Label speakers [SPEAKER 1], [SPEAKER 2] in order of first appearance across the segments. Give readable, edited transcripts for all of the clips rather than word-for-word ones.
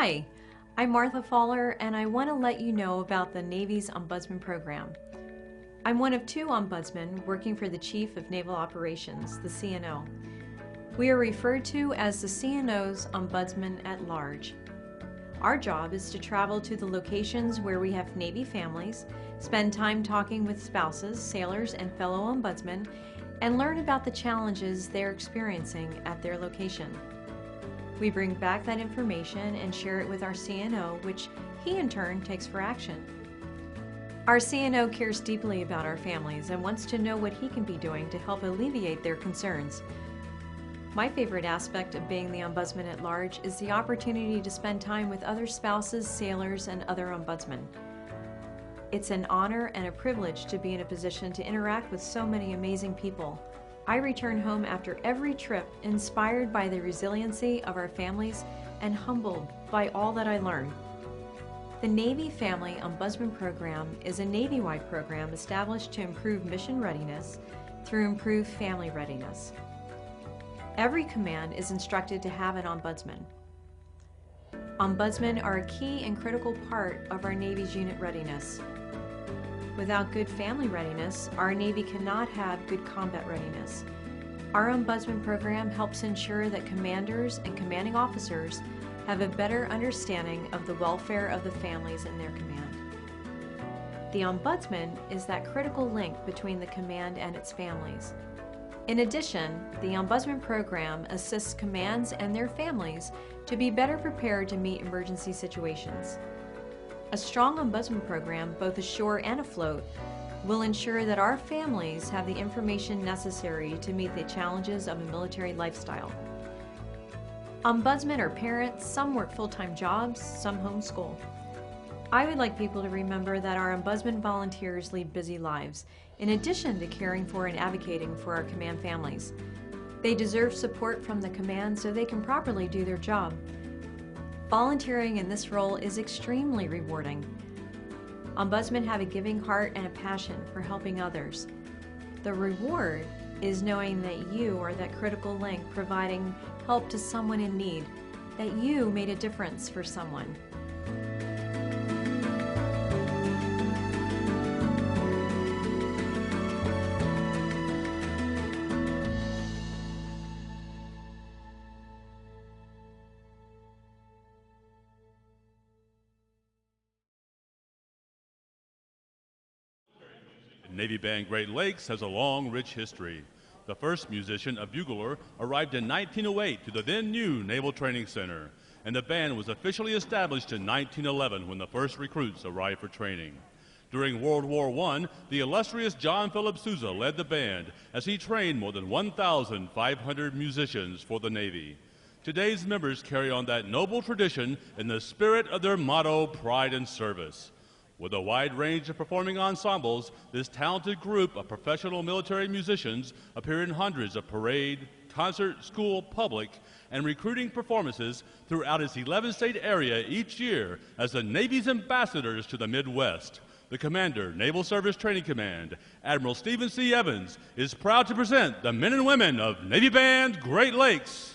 [SPEAKER 1] Hi, I'm Martha Faller, and I want to let you know about the Navy's Ombudsman Program. I'm one of 2 ombudsmen working for the Chief of Naval Operations, the CNO. We are referred to as the CNO's Ombudsman at Large. Our job is to travel to the locations where we have Navy families, spend time talking with spouses, sailors, and fellow ombudsmen, and learn about the challenges they're experiencing at their location. We bring back that information and share it with our CNO, which he in turn takes for action. Our CNO cares deeply about our families and wants to know what he can be doing to help alleviate their concerns. My favorite aspect of being the Ombudsman at Large is the opportunity to spend time with other spouses, sailors, and other ombudsmen. It's an honor and a privilege to be in a position to interact with so many amazing people. I return home after every trip inspired by the resiliency of our families and humbled by all that I learn. The Navy Family Ombudsman Program is a Navy-wide program established to improve mission readiness through improved family readiness. Every command is instructed to have an ombudsman. Ombudsmen are a key and critical part of our Navy's unit readiness. Without good family readiness, our Navy cannot have good combat readiness. Our Ombudsman program helps ensure that commanders and commanding officers have a better understanding of the welfare of the families in their command. The Ombudsman is that critical link between the command and its families. In addition, the Ombudsman program assists commands and their families to be better prepared to meet emergency situations. A strong Ombudsman program, both ashore and afloat, will ensure that our families have the information necessary to meet the challenges of a military lifestyle. Ombudsmen are parents, some work full-time jobs, some homeschool. I would like people to remember that our Ombudsman volunteers lead busy lives, in addition to caring for and advocating for our command families. They deserve support from the command so they can properly do their job. Volunteering in this role is extremely rewarding. Ombudsmen have a giving heart and a passion for helping others. The reward is knowing that you are that critical link providing help to someone in need, that you made a difference for someone.
[SPEAKER 2] Navy Band Great Lakes has a long, rich history. The first musician, a bugler, arrived in 1908 to the then-new Naval Training Center, and the band was officially established in 1911 when the first recruits arrived for training. During World War I, the illustrious John Philip Sousa led the band as he trained more than 1,500 musicians for the Navy. Today's members carry on that noble tradition in the spirit of their motto, pride and service. With a wide range of performing ensembles, this talented group of professional military musicians appear in hundreds of parade, concert, school, public, and recruiting performances throughout its 11-state area each year as the Navy's ambassadors to the Midwest. The Commander, Naval Service Training Command, Admiral Stephen C. Evans, is proud to present the men and women of Navy Band Great Lakes.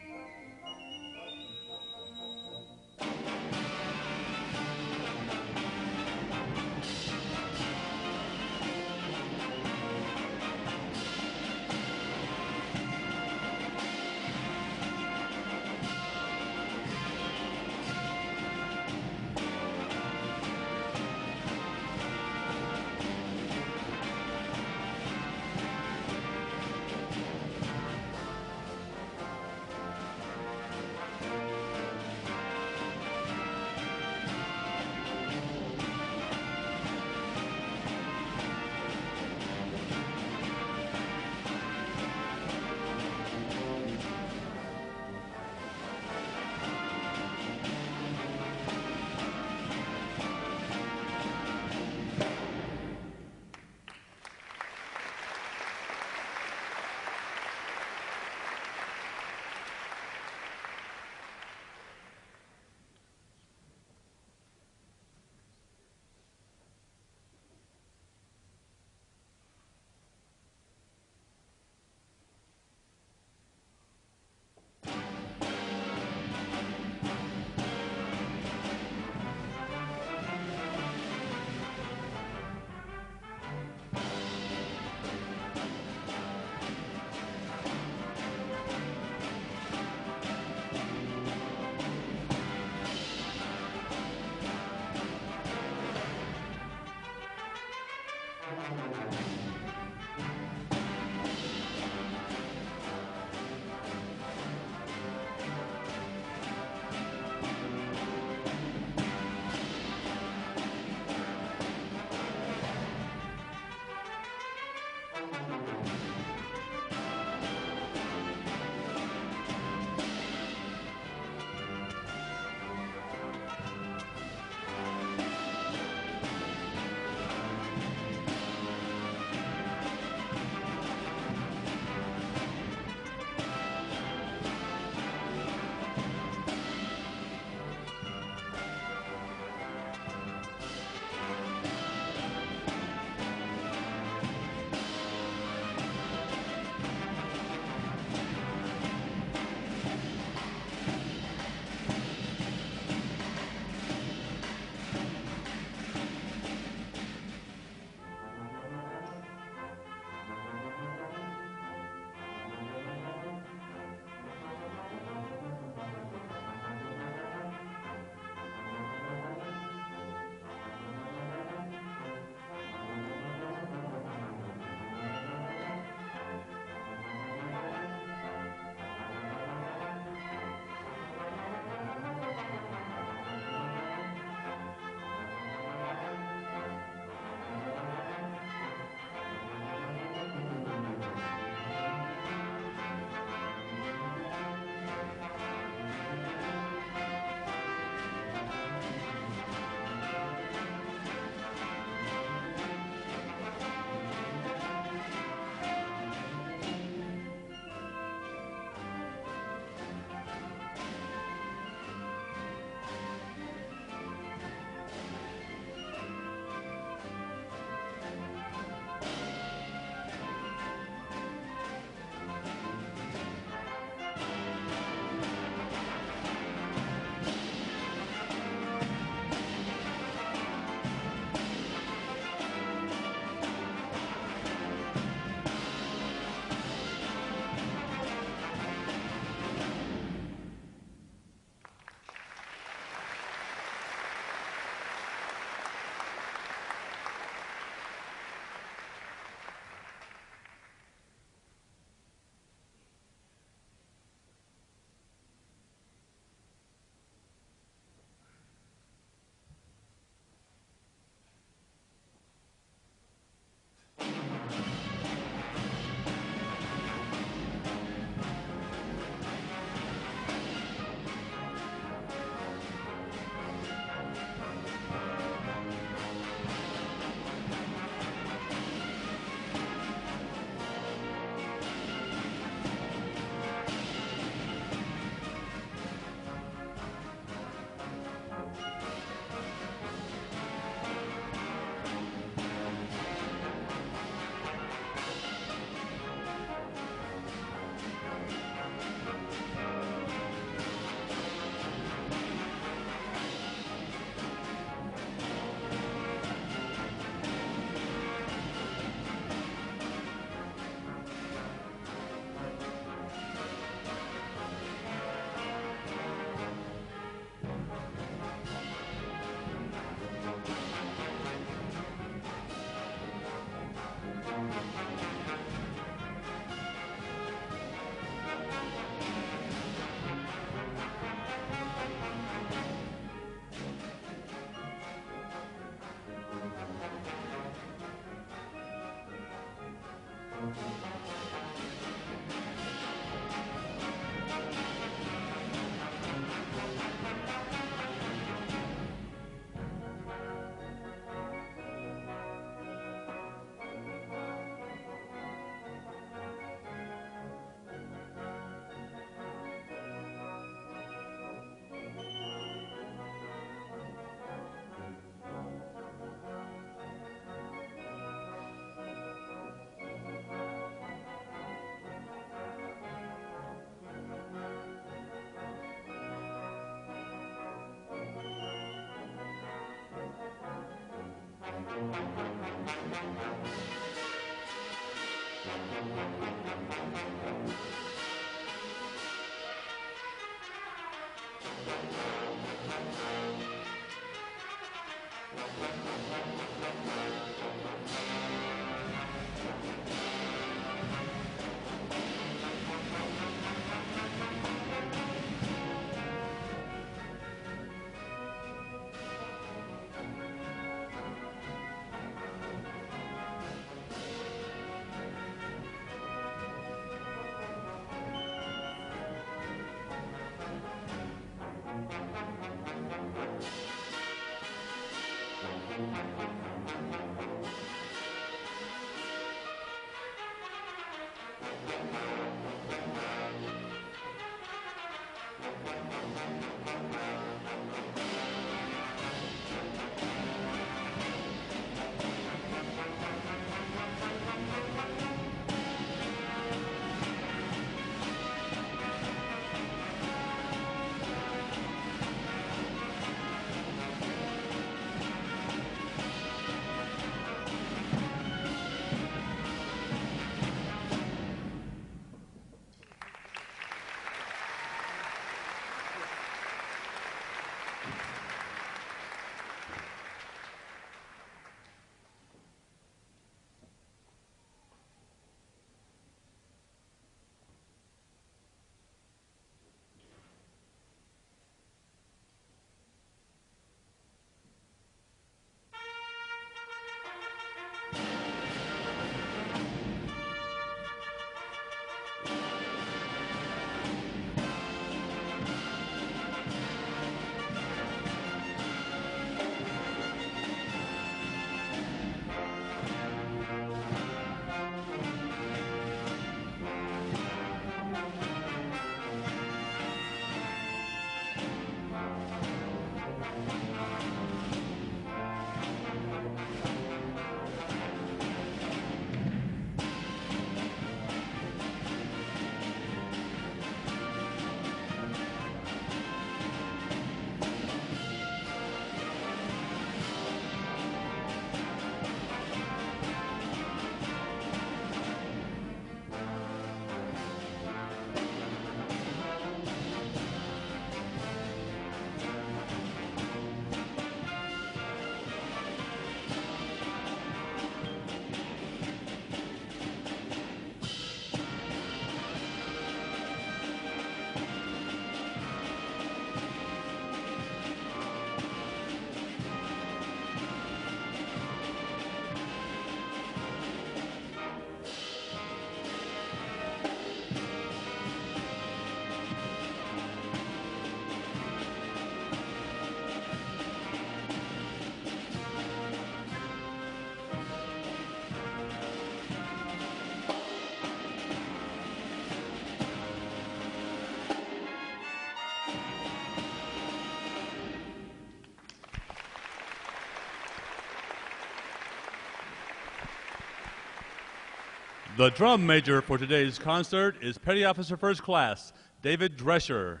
[SPEAKER 2] The drum major for today's concert is Petty Officer First Class David Drescher.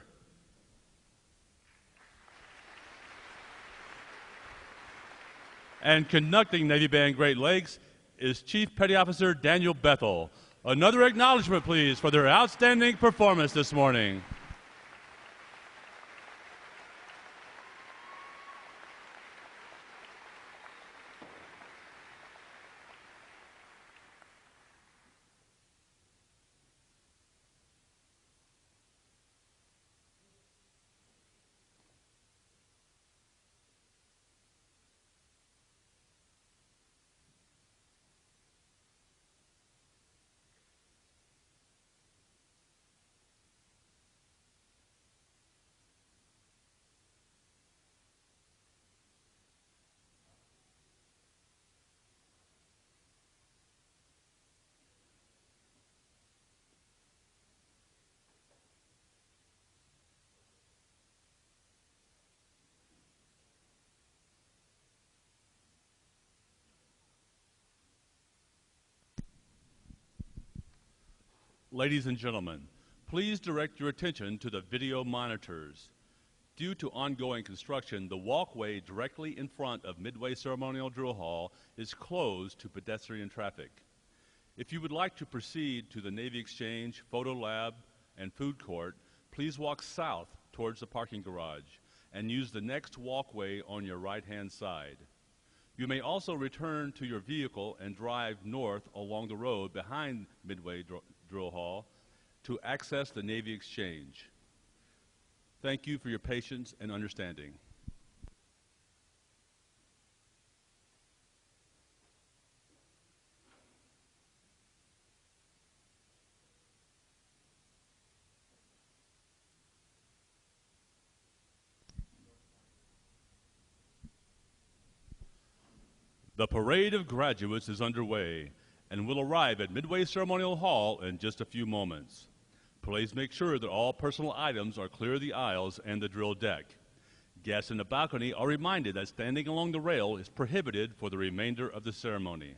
[SPEAKER 2] And conducting Navy Band Great Lakes is Chief Petty Officer Daniel Bethel. Another acknowledgement, please, for their outstanding performance this morning. Ladies and gentlemen, please direct your attention to the video monitors. Due to ongoing construction, the walkway directly in front of Midway Ceremonial Drill Hall is closed to pedestrian traffic. If you would like to proceed to the Navy Exchange, Photo Lab, and Food Court, please walk south towards the parking garage and use the next walkway on your right-hand side. You may also return to your vehicle and drive north along the road behind Midway Drill Hall to access the Navy Exchange. Thank you for your patience and understanding. The parade of graduates is underway and will arrive at Midway Ceremonial Hall in just a few moments. Please make sure that all personal items are clear of the aisles and the drill deck. Guests in the balcony are reminded that standing along the rail is prohibited for the remainder of the ceremony.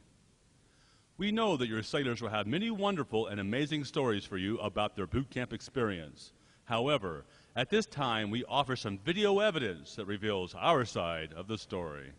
[SPEAKER 2] We know that your sailors will have many wonderful and amazing stories for you about their boot camp experience. However, at this time, we offer some video evidence that reveals our side of the story.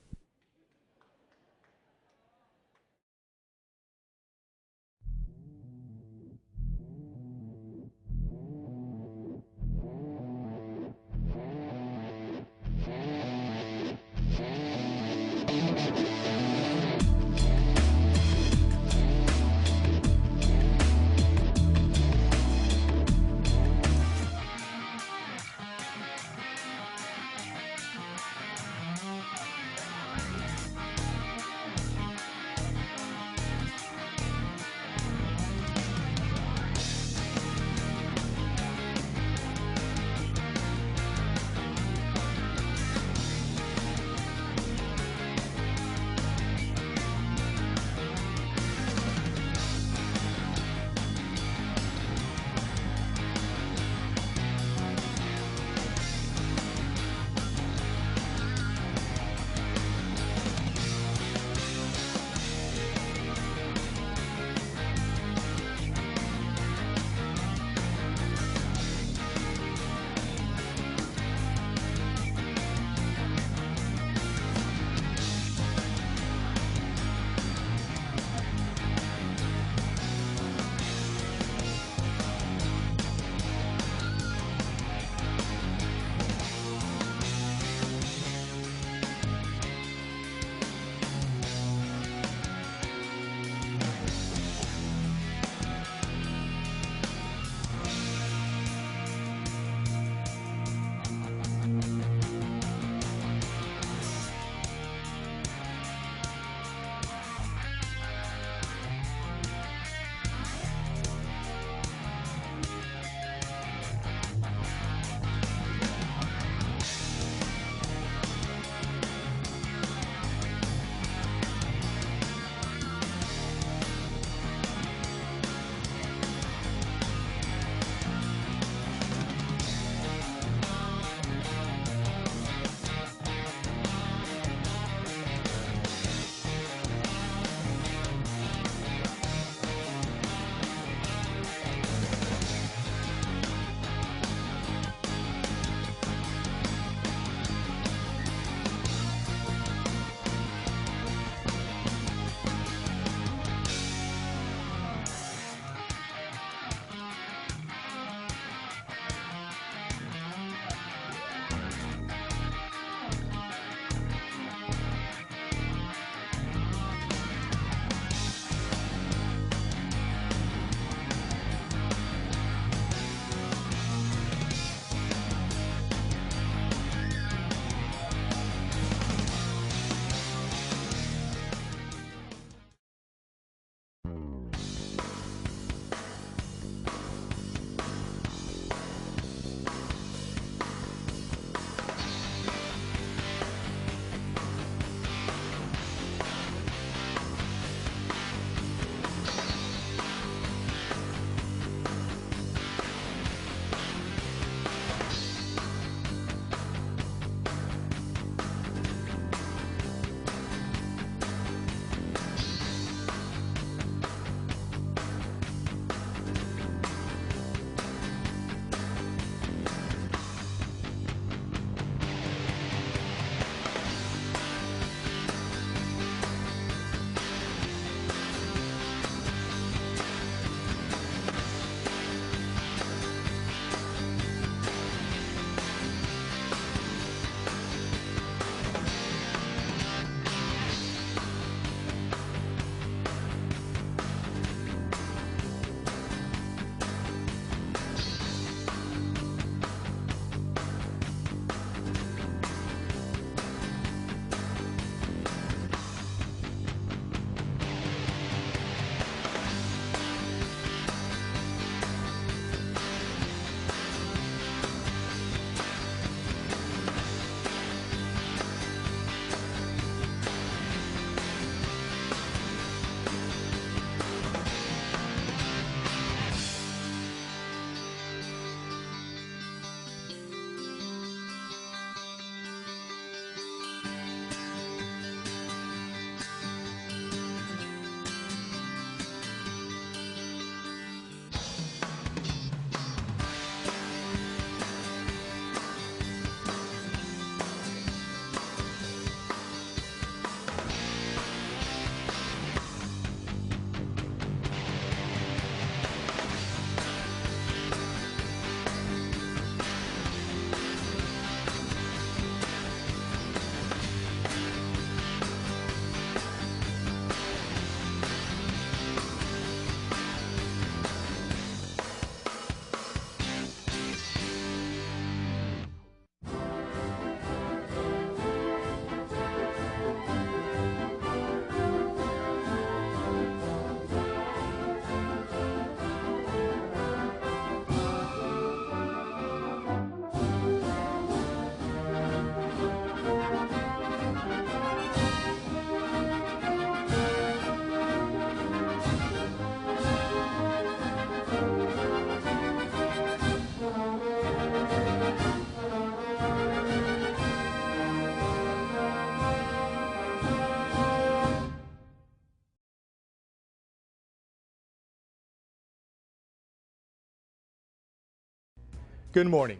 [SPEAKER 3] Good morning.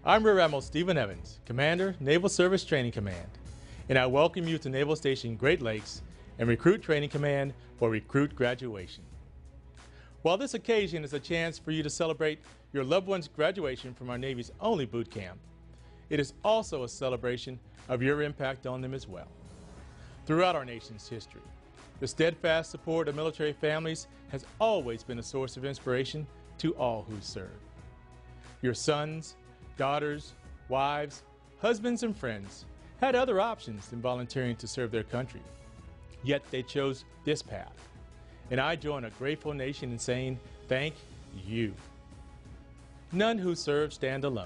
[SPEAKER 3] I'm Rear Admiral Stephen Evans, Commander, Naval Service Training Command, and I welcome you to Naval Station Great Lakes and Recruit Training Command for Recruit Graduation. While this occasion is a chance for you to celebrate your loved one's graduation from our Navy's only boot camp, it is also a celebration of your impact on them as well. Throughout our nation's history, the steadfast support of military families has always been a source of inspiration to all who serve. Your sons, daughters, wives, husbands, and friends had other options than volunteering to serve their country, yet they chose this path. And I join a grateful nation in saying thank you. None who serve stand alone,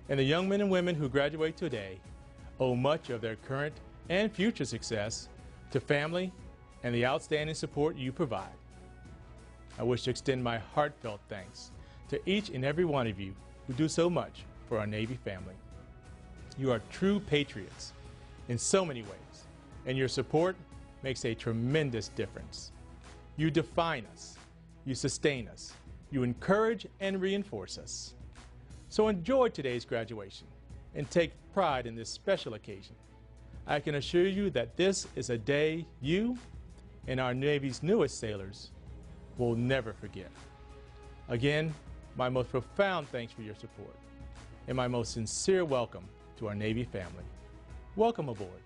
[SPEAKER 3] and the young men and women who graduate today owe much of their current and future success to family and the outstanding support you provide. I wish to extend my heartfelt thanks to each and every one of you who do so much for our Navy family. You are true patriots in so many ways, and your support makes a tremendous difference. You define us, you sustain us, you encourage and reinforce us. So enjoy today's graduation and take pride in this special occasion. I can assure you that this is a day you and our Navy's newest sailors will never forget. Again, my most profound thanks for your support and my most sincere welcome to our Navy family. Welcome aboard.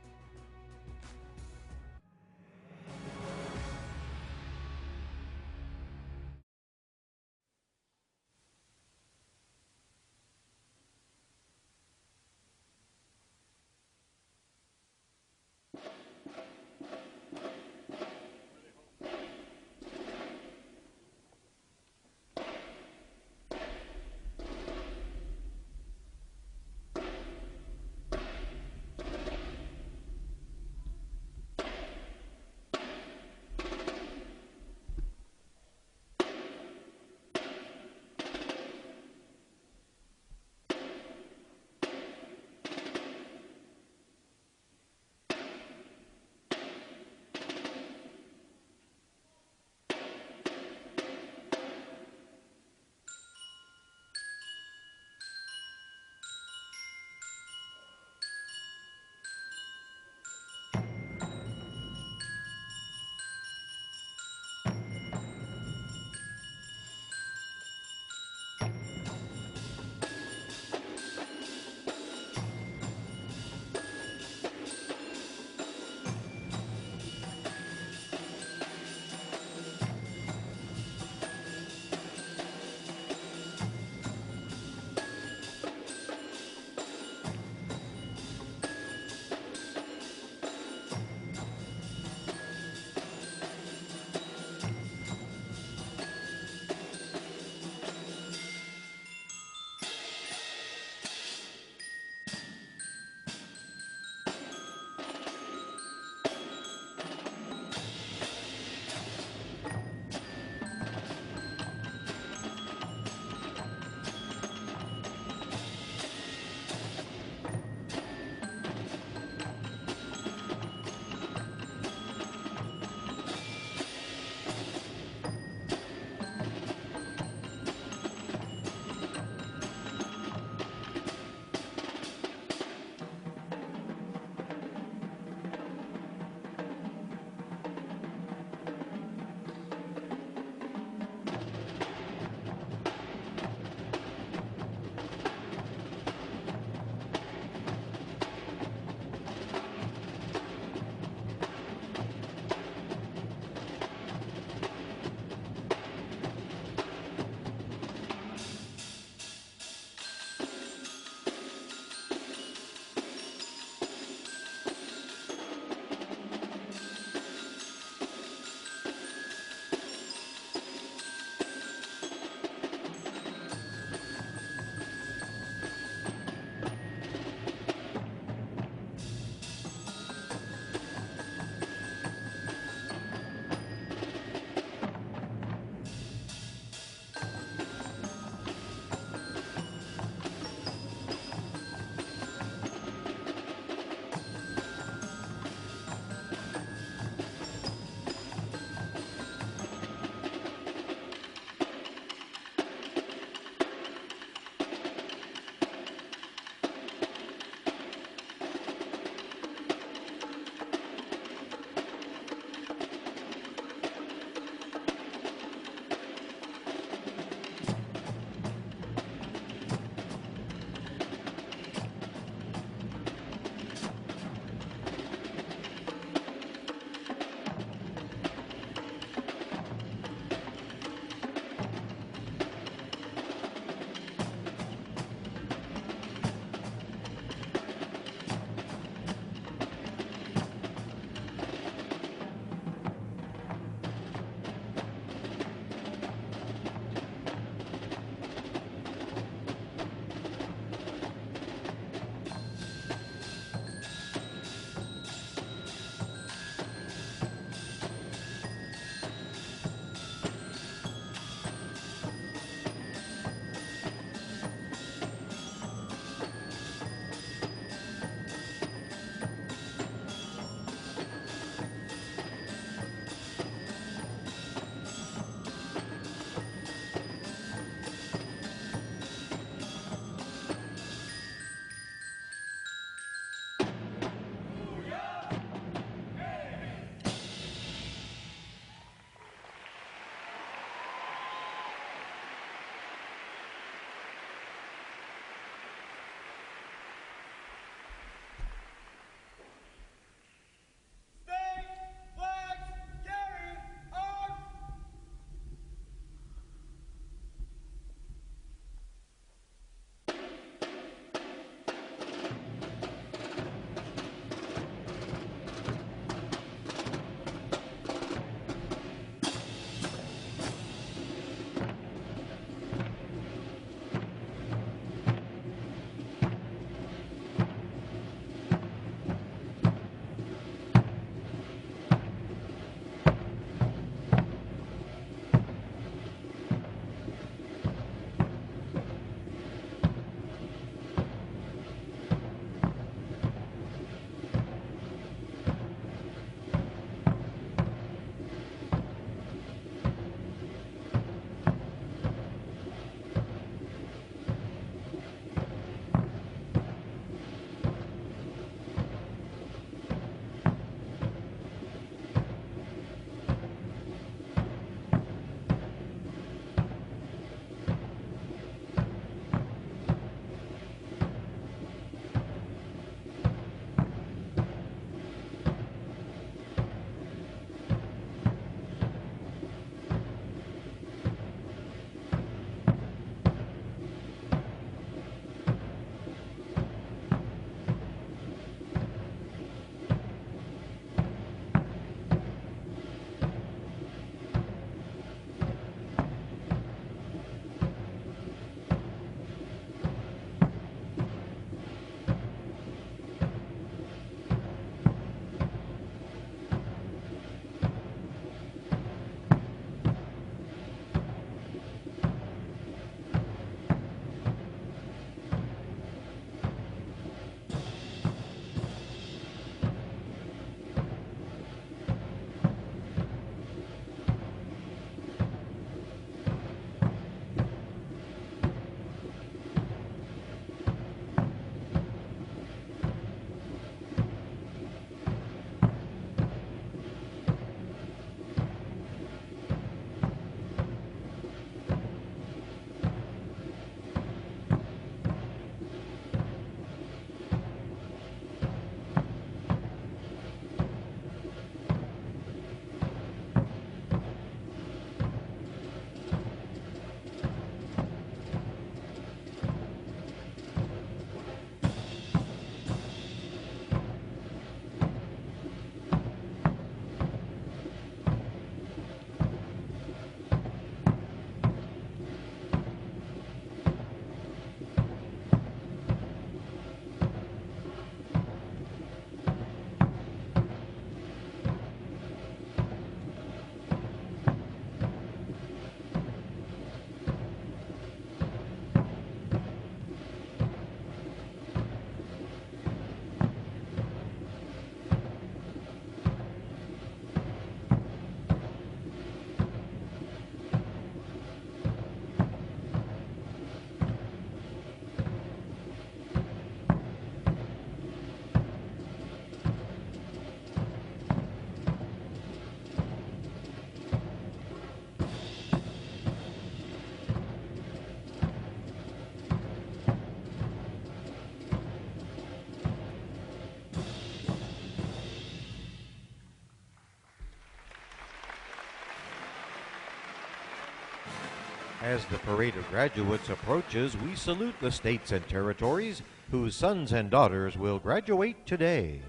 [SPEAKER 4] As the parade of graduates approaches, we salute the states and territories whose sons and daughters will graduate today.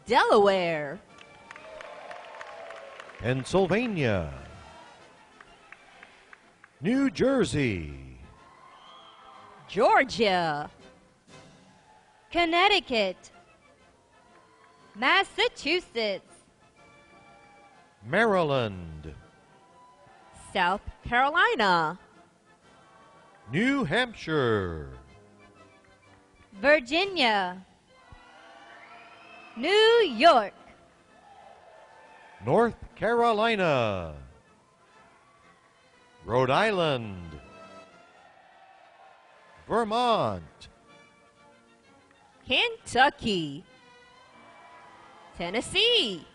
[SPEAKER 5] Delaware,
[SPEAKER 4] Pennsylvania, New Jersey,
[SPEAKER 5] Georgia,
[SPEAKER 6] Connecticut, Massachusetts,
[SPEAKER 4] Maryland,
[SPEAKER 5] South Carolina,
[SPEAKER 4] New Hampshire,
[SPEAKER 6] Virginia, New York,
[SPEAKER 4] North Carolina, Rhode Island, Vermont,
[SPEAKER 5] Kentucky, Tennessee,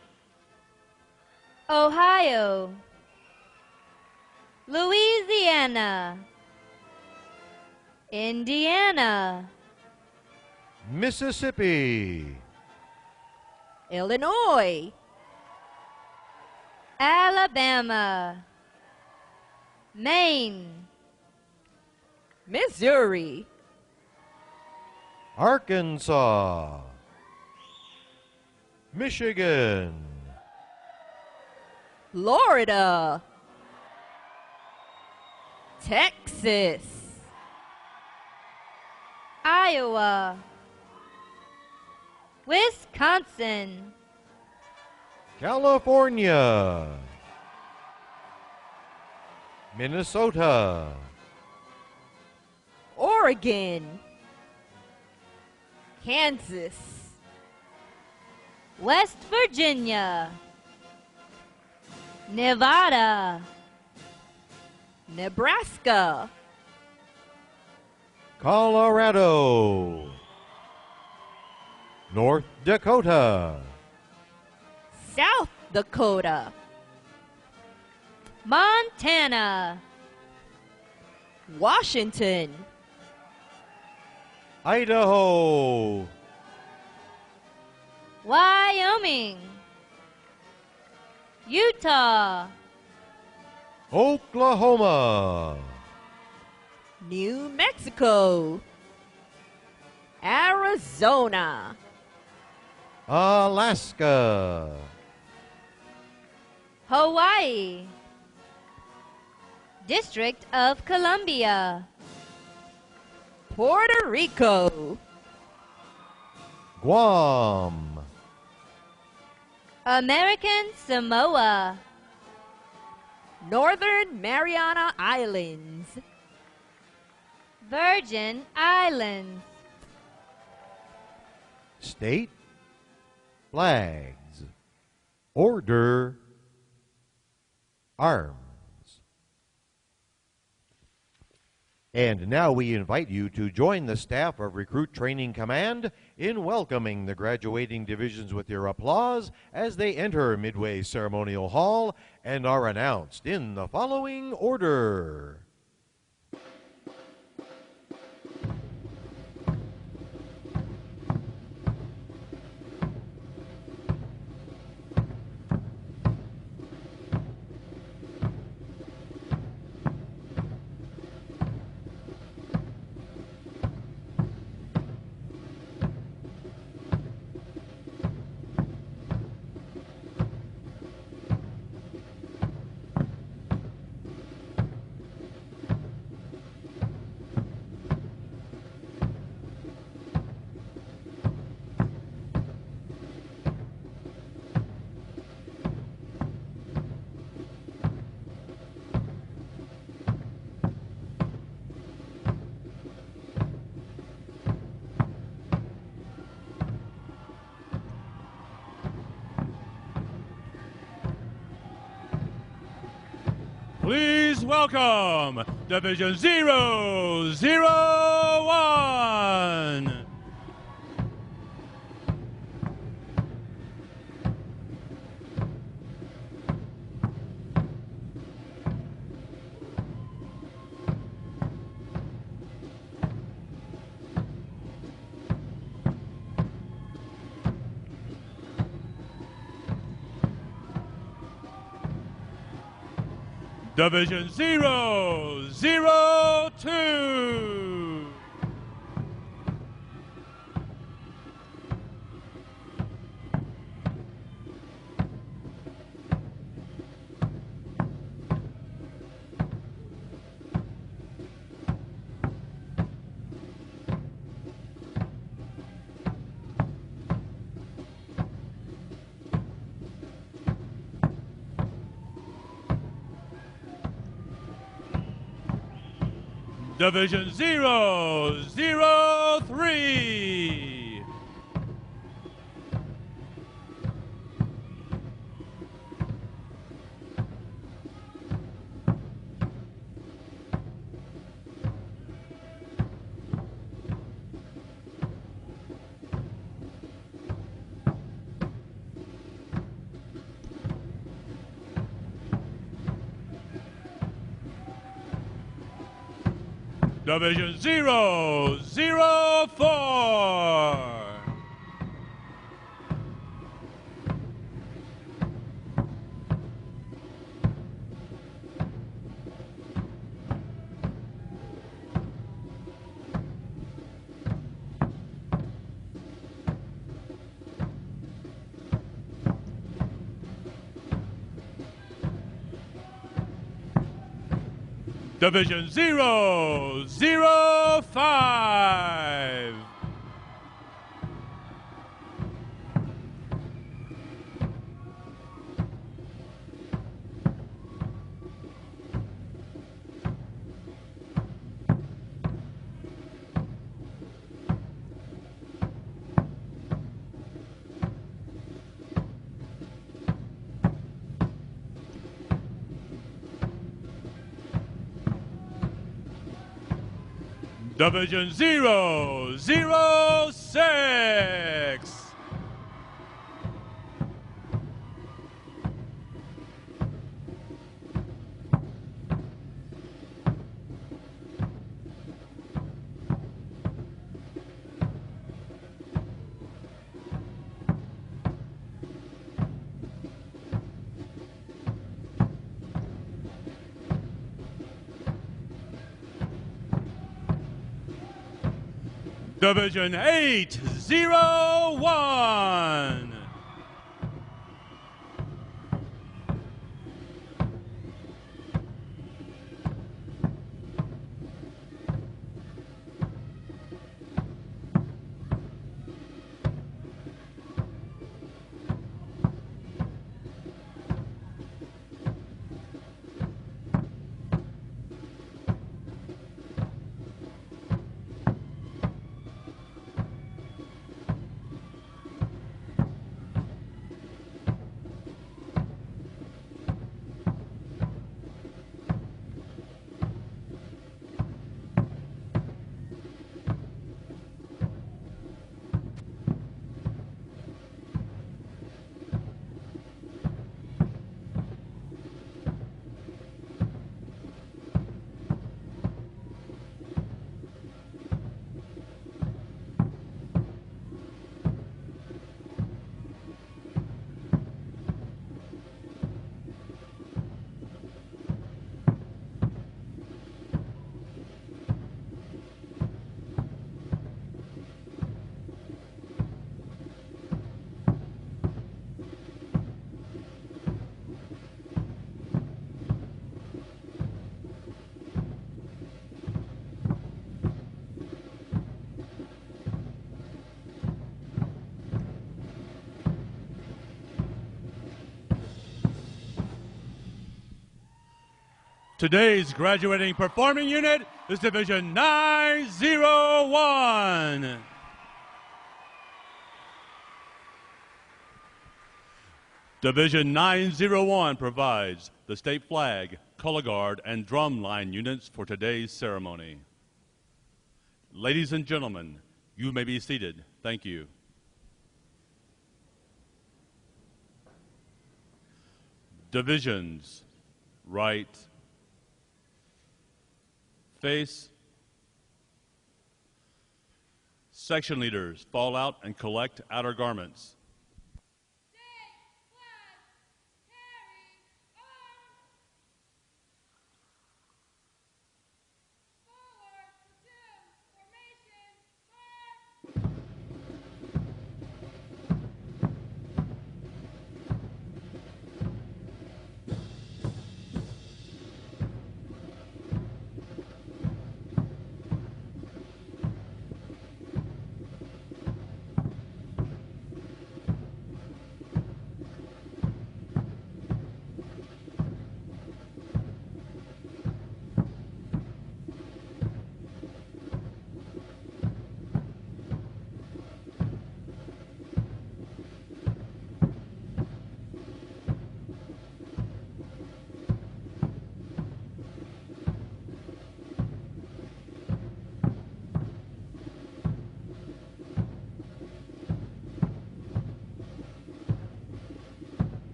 [SPEAKER 6] Ohio, Louisiana, Indiana,
[SPEAKER 4] Mississippi,
[SPEAKER 5] Illinois,
[SPEAKER 6] Alabama, Maine,
[SPEAKER 5] Missouri,
[SPEAKER 4] Arkansas, Michigan,
[SPEAKER 5] Florida, Texas,
[SPEAKER 6] Iowa, Wisconsin,
[SPEAKER 4] California, Minnesota,
[SPEAKER 5] Oregon, Kansas,
[SPEAKER 6] West Virginia, Nevada,
[SPEAKER 5] Nebraska,
[SPEAKER 4] Colorado, North Dakota,
[SPEAKER 5] South Dakota,
[SPEAKER 6] Montana,
[SPEAKER 5] Washington,
[SPEAKER 4] Idaho,
[SPEAKER 6] Wyoming, Utah,
[SPEAKER 4] Oklahoma,
[SPEAKER 5] New Mexico, Arizona,
[SPEAKER 4] Alaska,
[SPEAKER 6] Hawaii, District of Columbia,
[SPEAKER 5] Puerto Rico,
[SPEAKER 4] Guam,
[SPEAKER 6] American Samoa,
[SPEAKER 5] Northern Mariana Islands,
[SPEAKER 6] Virgin Islands,
[SPEAKER 4] state flags, order, arms. And now we invite you to join the staff of Recruit Training Command in welcoming the graduating divisions with your applause as they enter Midway Ceremonial Hall and are announced in the following order.
[SPEAKER 2] Please welcome Division 001. Division 002. Division 003. Division 004. Division 005. Division 006. Division 801. Today's graduating performing unit is Division 901. Division 901 provides the state flag, color guard, and drum line units for today's ceremony. Ladies and gentlemen, you may be seated. Thank you. Divisions, right, face. Section leaders, fall out and collect outer garments.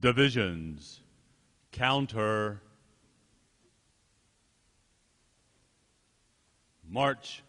[SPEAKER 2] Divisions. Counter. March.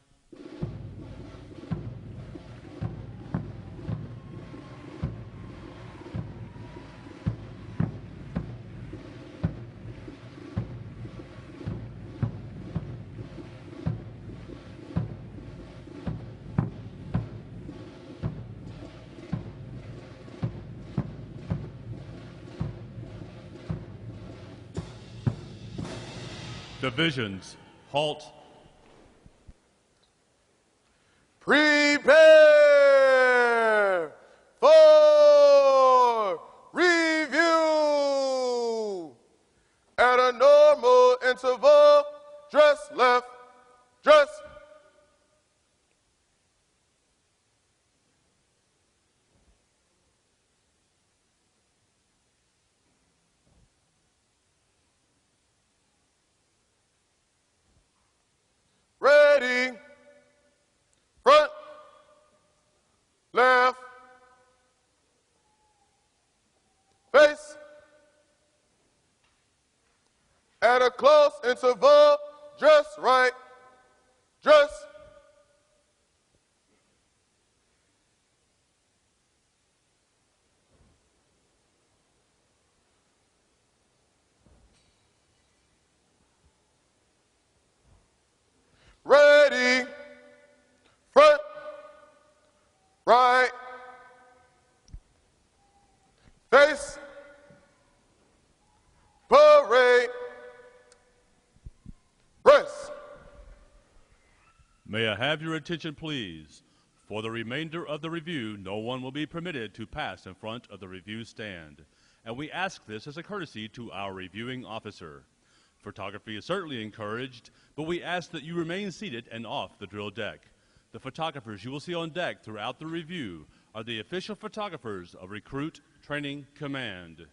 [SPEAKER 2] Divisions. Halt.
[SPEAKER 7] Prepare for review. At a normal interval, dress left, dress. Ready. Front. Left. Face. At a close interval, dress right. Dress. Ready. Front. Right. Face. Parade. Press.
[SPEAKER 2] May I have your attention, please? For the remainder of the review, no one will be permitted to pass in front of the review stand. And we ask this as a courtesy to our reviewing officer. Photography is certainly encouraged, but we ask that you remain seated and off the drill deck. The photographers you will see on deck throughout the review are the official photographers of Recruit Training Command.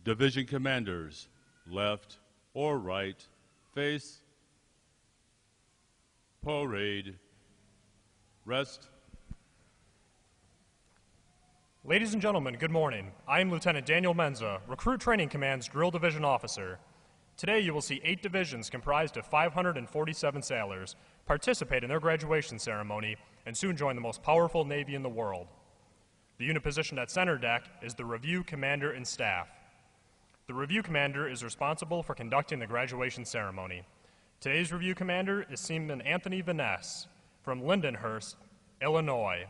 [SPEAKER 2] Division commanders, left or right, face, parade, rest.
[SPEAKER 8] Ladies and gentlemen, good morning. I am Lieutenant Daniel Menza, Recruit Training Command's Drill Division Officer. Today you will see 8 divisions comprised of 547 sailors participate in their graduation ceremony and soon join the most powerful Navy in the world. The unit positioned at center deck is the Review Commander and Staff. The Review Commander is responsible for conducting the graduation ceremony. Today's Review Commander is Seaman Anthony Vaness from Lindenhurst, Illinois.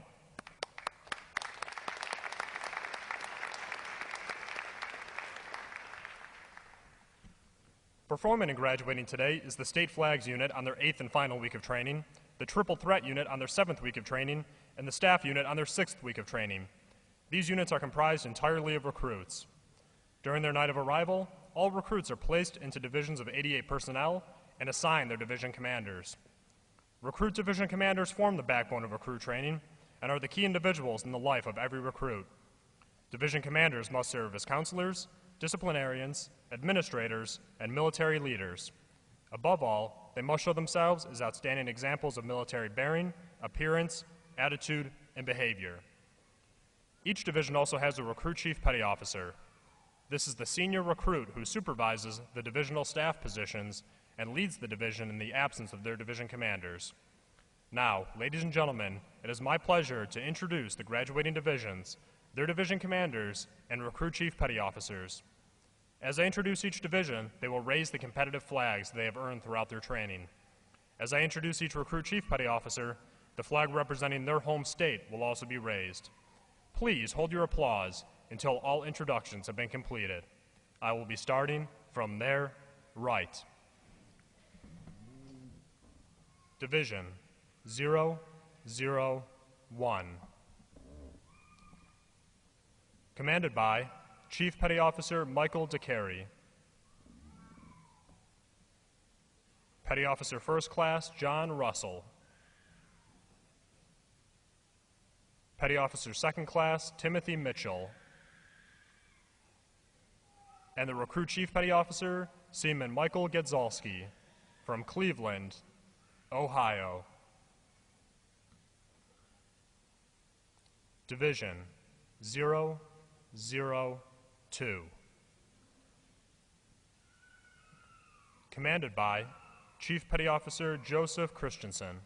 [SPEAKER 8] Performing and graduating today is the State Flags Unit on their 8th and final week of training, the Triple Threat Unit on their 7th week of training, and the Staff Unit on their 6th week of training. These units are comprised entirely of recruits. During their night of arrival, all recruits are placed into divisions of 88 personnel and assigned their division commanders. Recruit division commanders form the backbone of recruit training and are the key individuals in the life of every recruit. Division commanders must serve as counselors, disciplinarians, administrators, and military leaders. Above all, they must show themselves as outstanding examples of military bearing, appearance, attitude, and behavior. Each division also has a recruit chief petty officer. This is the senior recruit who supervises the divisional staff positions and leads the division in the absence of their division commanders. Now, ladies and gentlemen, it is my pleasure to introduce the graduating divisions, their division commanders, and recruit chief petty officers. As I introduce each division, they will raise the competitive flags they have earned throughout their training. As I introduce each recruit chief petty officer, the flag representing their home state will also be raised. Please hold your applause until all introductions have been completed. I will be starting from their right. Division 001. Commanded by Chief Petty Officer Michael DeCary. Petty Officer First Class John Russell. Petty Officer Second Class Timothy Mitchell. And the Recruit Chief Petty Officer Seaman Michael Gedzalski from Cleveland, Ohio. Division 002. Commanded by Chief Petty Officer Joseph Christensen.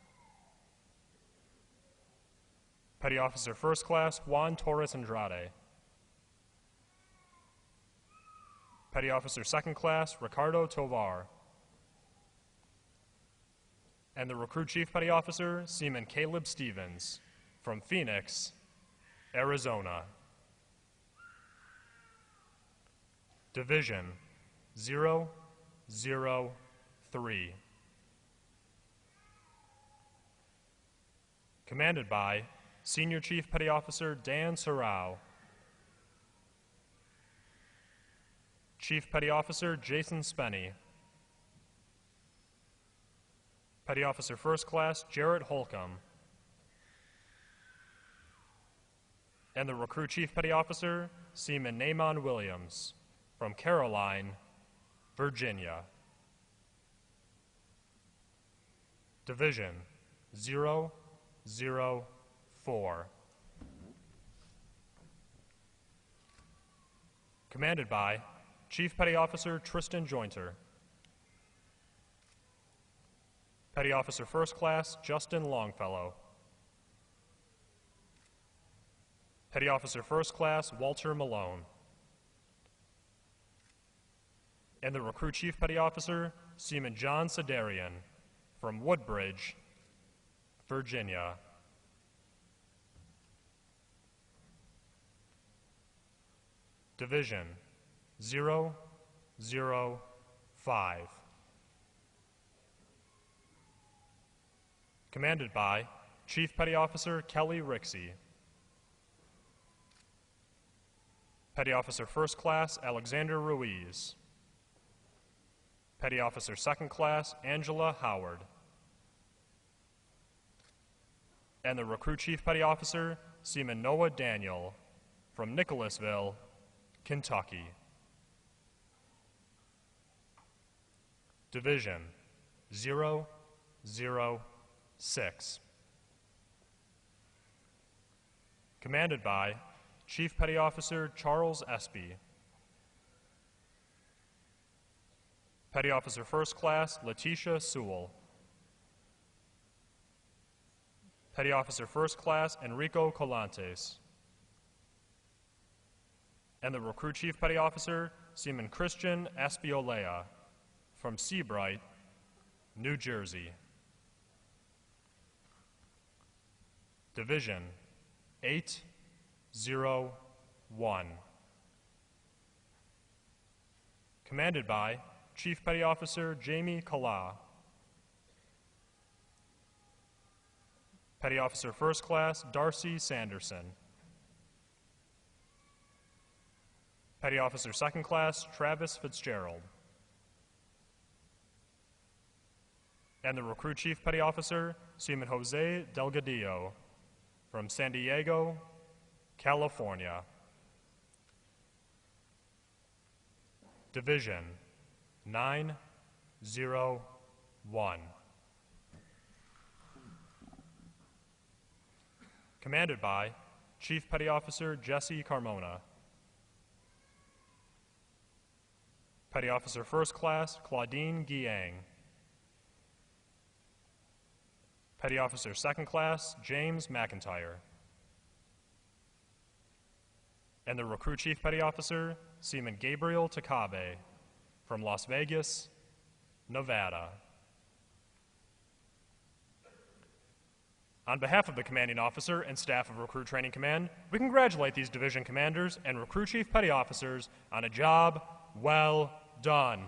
[SPEAKER 8] Petty Officer First Class Juan Torres Andrade. Petty Officer Second Class Ricardo Tovar. And the Recruit Chief Petty Officer Seaman Caleb Stevens from Phoenix, Arizona. Division 003. Commanded by Senior Chief Petty Officer Dan Sorrow. Chief Petty Officer Jason Spenny. Petty Officer First Class Jarrett Holcomb. And the Recruit Chief Petty Officer Seaman Naaman Williams from Caroline, Virginia. Division 004. Commanded by Chief Petty Officer Tristan Jointer. Petty Officer First Class Justin Longfellow. Petty Officer First Class Walter Malone. And the Recruit Chief Petty Officer Seaman John Sedarian from Woodbridge, Virginia. Division 005. Commanded by Chief Petty Officer Kelly Rixey. Petty Officer First Class Alexander Ruiz. Petty Officer Second Class Angela Howard. And the Recruit Chief Petty Officer Seaman Noah Daniel from Nicholasville, Kentucky. Division 006. Commanded by Chief Petty Officer Charles Espy. Petty Officer First Class Letitia Sewell. Petty Officer First Class Enrico Colantes. And the Recruit Chief Petty Officer Seaman Christian Aspiolea from Seabright, New Jersey. Division 801. Commanded by Chief Petty Officer Jamie Kala. Petty Officer First Class Darcy Sanderson. Petty Officer Second Class Travis Fitzgerald. And the Recruit Chief Petty Officer Seaman Jose Delgadillo from San Diego, California. Division 901. Commanded by Chief Petty Officer Jesse Carmona. Petty Officer First Class Claudine Guiang. Petty Officer Second Class James McIntyre. And the Recruit Chief Petty Officer Seaman Gabriel Takabe from Las Vegas, Nevada. On behalf of the Commanding Officer and staff of Recruit Training Command, we congratulate these division commanders and Recruit Chief Petty Officers on a job Well done.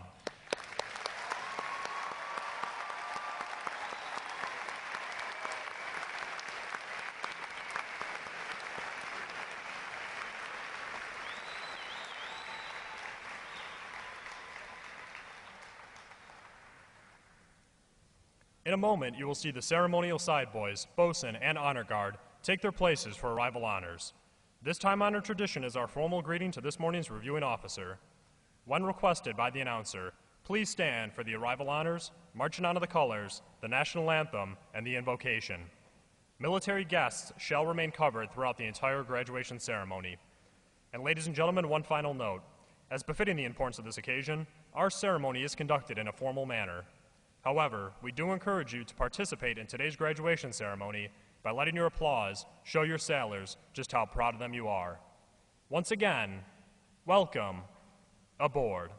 [SPEAKER 8] In a moment, you will see the ceremonial side boys, bosun, and honor guard take their places for arrival honors. This time-honored tradition is our formal greeting to this morning's reviewing officer. When requested by the announcer, please stand for the arrival honors, marching onto the colors, the national anthem, and the invocation. Military guests shall remain covered throughout the entire graduation ceremony. And ladies and gentlemen, one final note. As befitting the importance of this occasion, our ceremony is conducted in a formal manner. However, we do encourage you to participate in today's graduation ceremony by letting your applause show your sailors just how proud of them you are. Once again, welcome aboard.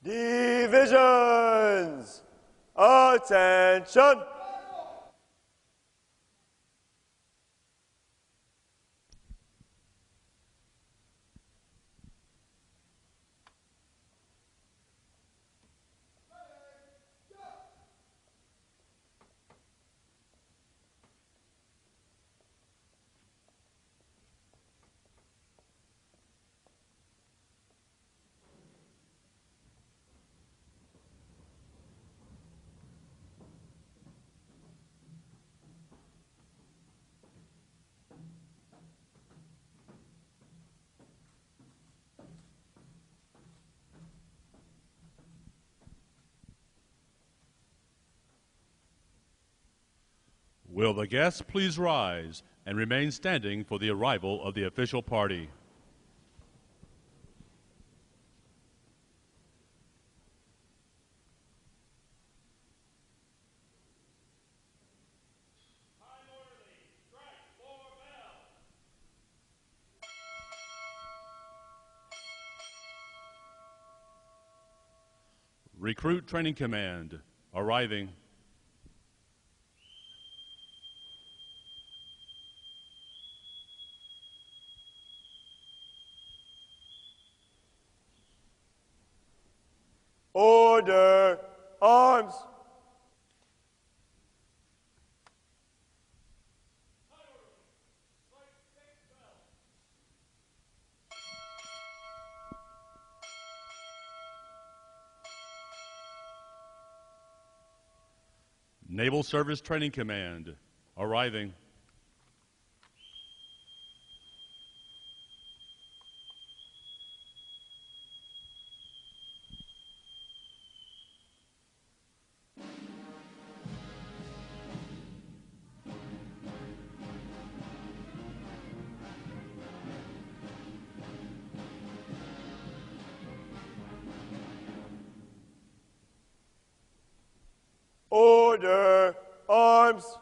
[SPEAKER 9] Divisions, attention!
[SPEAKER 2] Will the guests please rise and remain standing for the arrival of the official party? Recruit Training Command, arriving.
[SPEAKER 9] Order, arms!
[SPEAKER 2] Naval Service Training Command, arriving.
[SPEAKER 9] arms.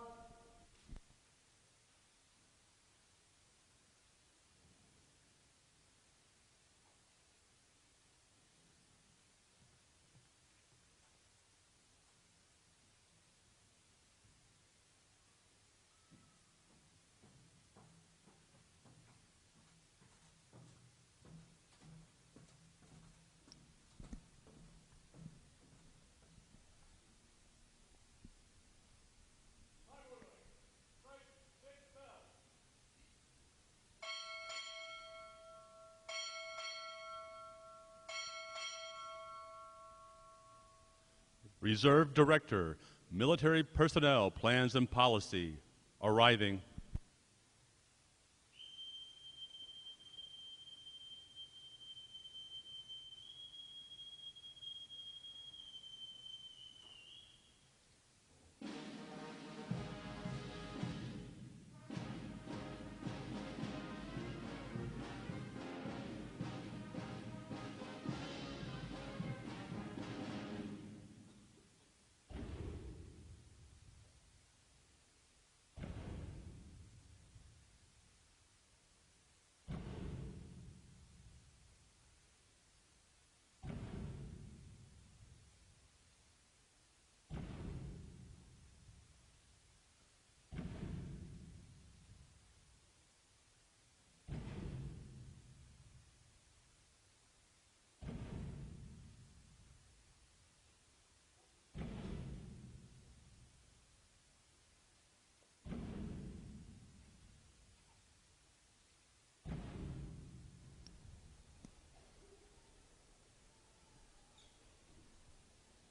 [SPEAKER 2] Reserve Director, Military Personnel Plans and Policy, arriving.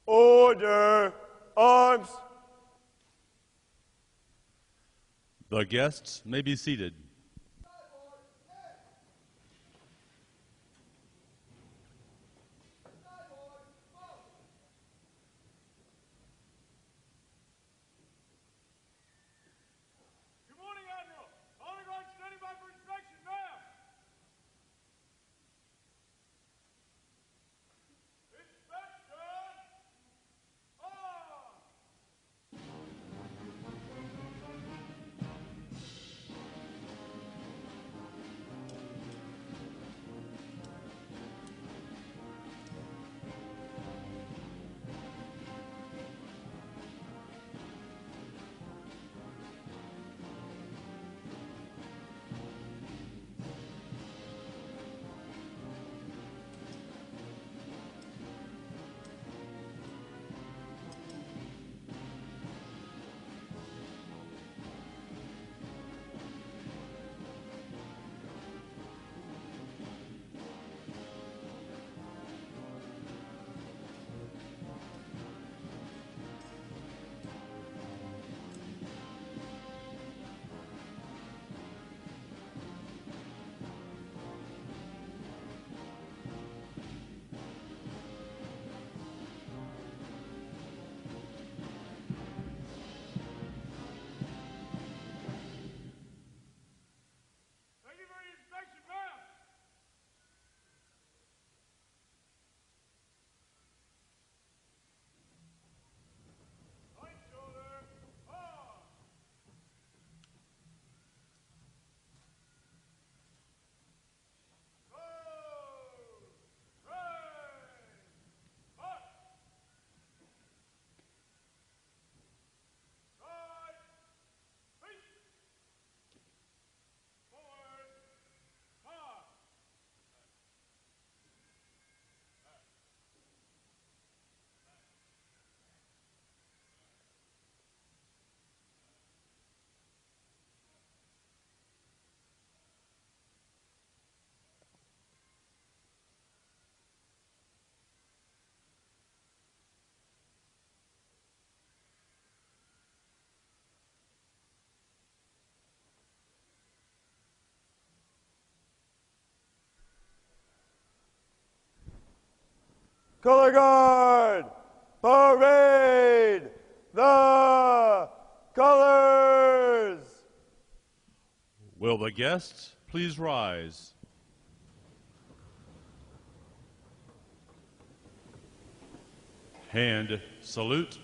[SPEAKER 9] Order. Arms.
[SPEAKER 2] The guests may be seated.
[SPEAKER 9] Good morning, Admiral. Honor guard standing by for inspection, ma'am. Inspection. On. Thank you for your inspection, ma'am. Right shoulder. On. Go. Right. Up. Right. Feet. Forward. Up. Color guard, parade the colors.
[SPEAKER 2] Will the guests please rise? Hand salute.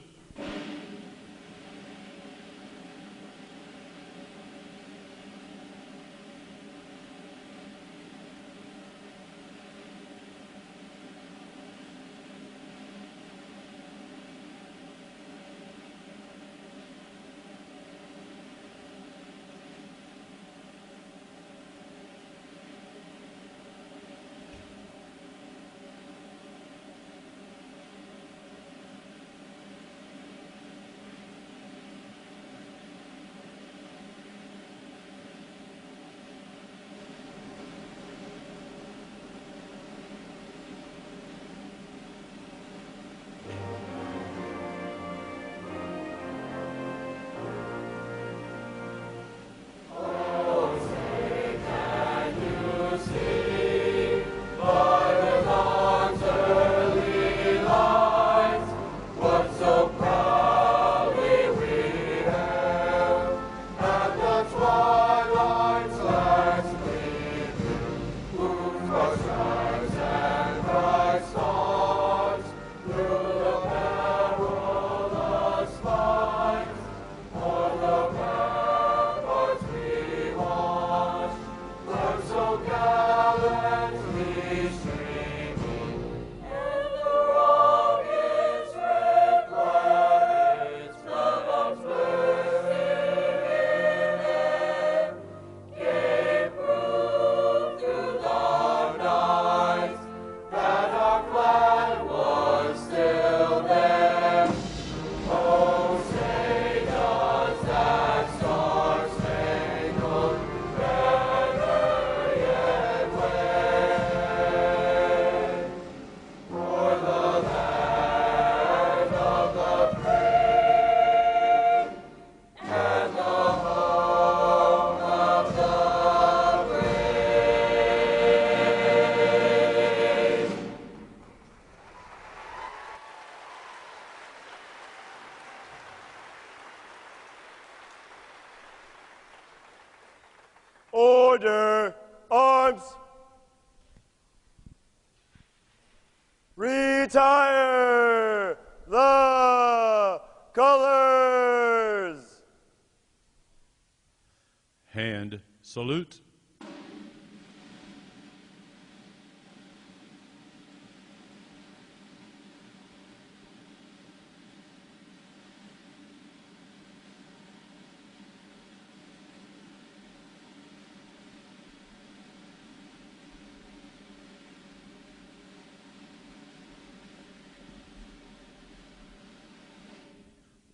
[SPEAKER 9] Order, arms. Retire the colors.
[SPEAKER 2] Hand salute.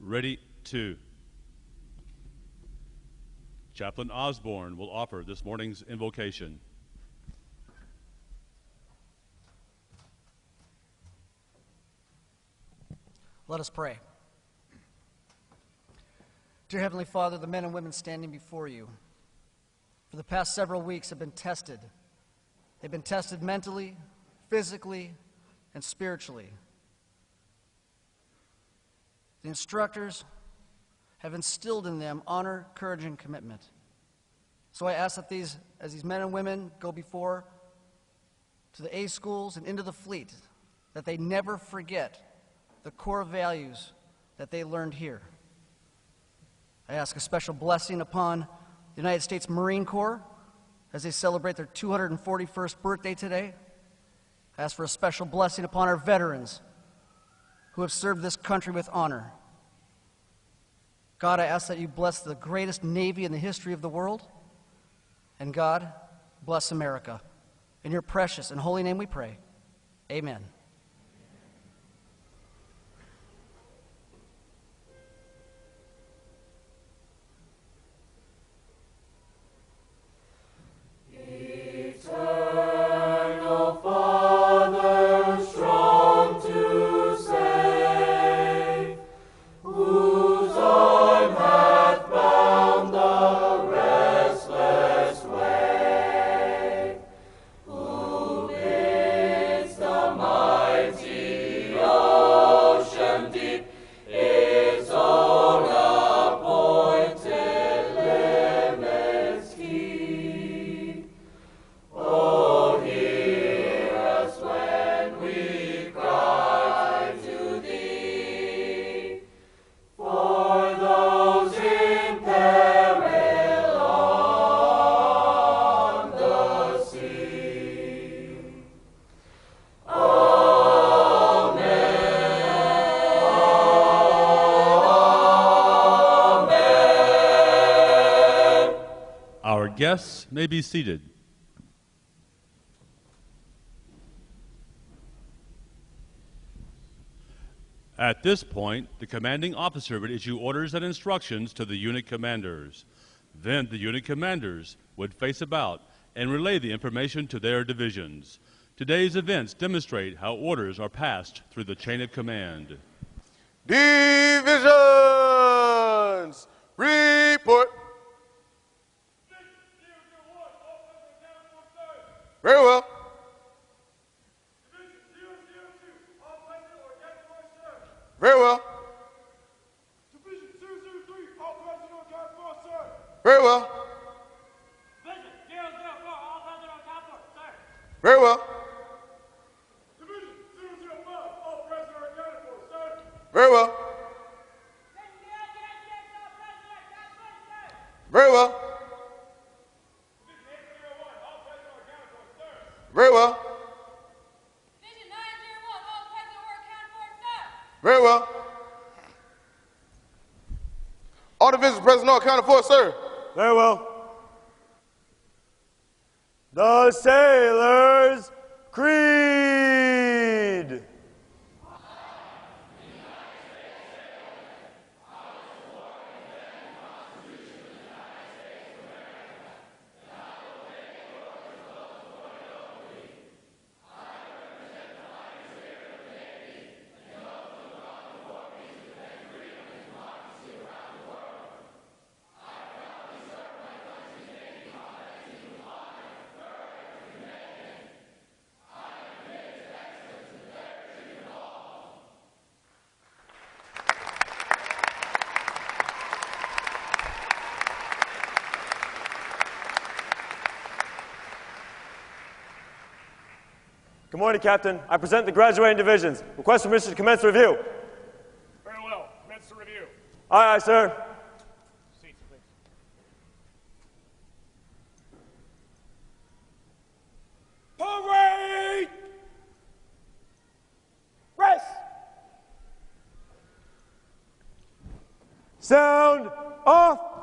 [SPEAKER 2] Ready to. Chaplain Osborne will offer this morning's invocation.
[SPEAKER 10] Let us pray. Dear Heavenly Father, the men and women standing before you for the past several weeks have been tested. They've been tested mentally, physically, and spiritually. The instructors have instilled in them honor, courage, and commitment. So I ask that as these men and women go before to the A schools and into the fleet, that they never forget the core values that they learned here. I ask a special blessing upon the United States Marine Corps as they celebrate their 241st birthday today. I ask for a special blessing upon our veterans who have served this country with honor. God, I ask that you bless the greatest Navy in the history of the world. And God, bless America. In your precious and holy name we pray. Amen.
[SPEAKER 2] Guests may be seated. At this point, the commanding officer would issue orders and instructions to the unit commanders. Then the unit commanders would face about and relay the information to their divisions. Today's events demonstrate how orders are passed through the chain of command.
[SPEAKER 7] Divisions, report. Very well. Very well.
[SPEAKER 9] Division 003, all present on count 4, sir.
[SPEAKER 7] Very well.
[SPEAKER 9] Division 004, all present on count 4, sir.
[SPEAKER 7] Very well.
[SPEAKER 9] Division 005, all present on count 4, sir.
[SPEAKER 7] Very well. Very well.
[SPEAKER 9] Division 801, all present on count 4, sir.
[SPEAKER 7] Very well. divisions present, all accounted for, sir.
[SPEAKER 9] Very well. The Sailor's Creed. Good morning, Captain. I present the graduating divisions. Request permission to commence review.
[SPEAKER 8] Very well. Commence the review.
[SPEAKER 9] Aye, aye, sir.
[SPEAKER 8] Seats, please.
[SPEAKER 9] Parade! Rest! Sound off!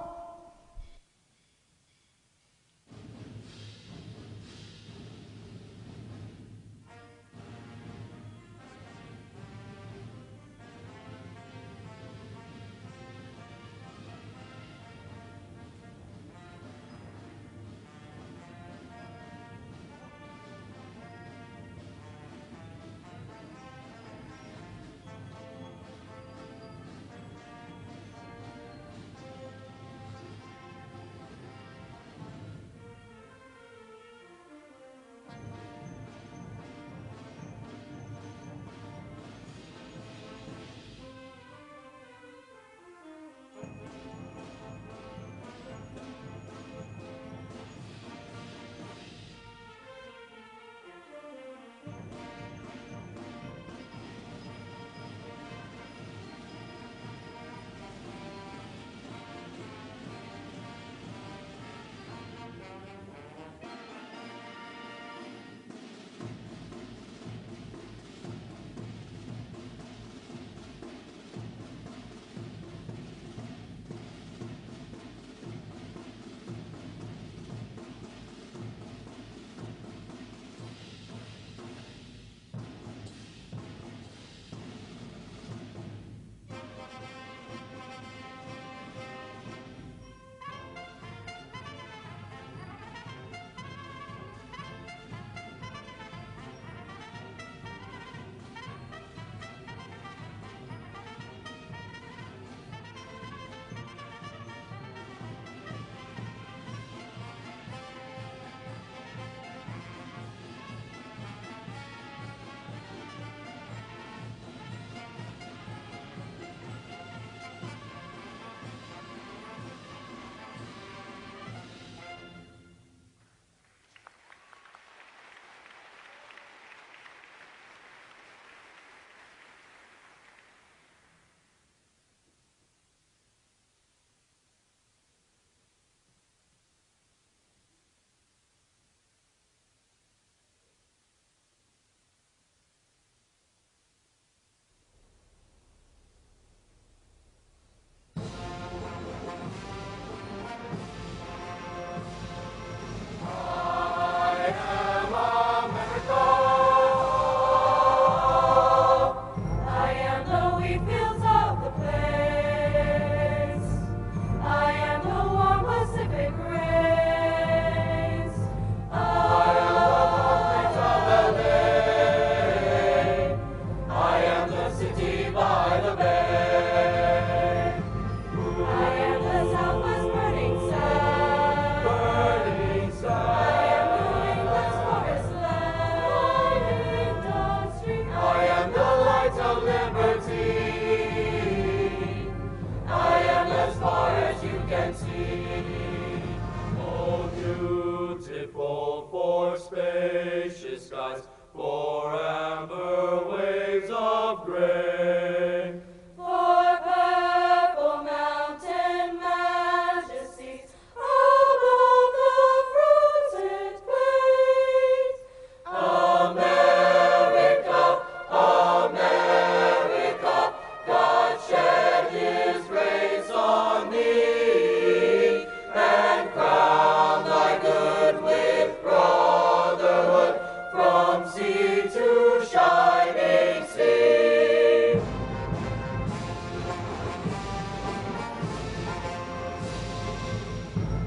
[SPEAKER 9] From sea to shining sea.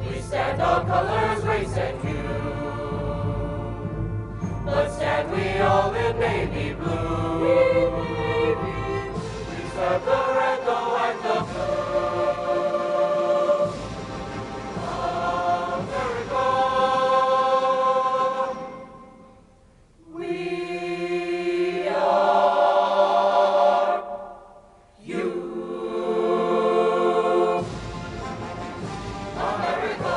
[SPEAKER 9] We stand our colors, race and hue, but stand we all in navy blue. We serve the red, the white, the blue. America. We are you. America.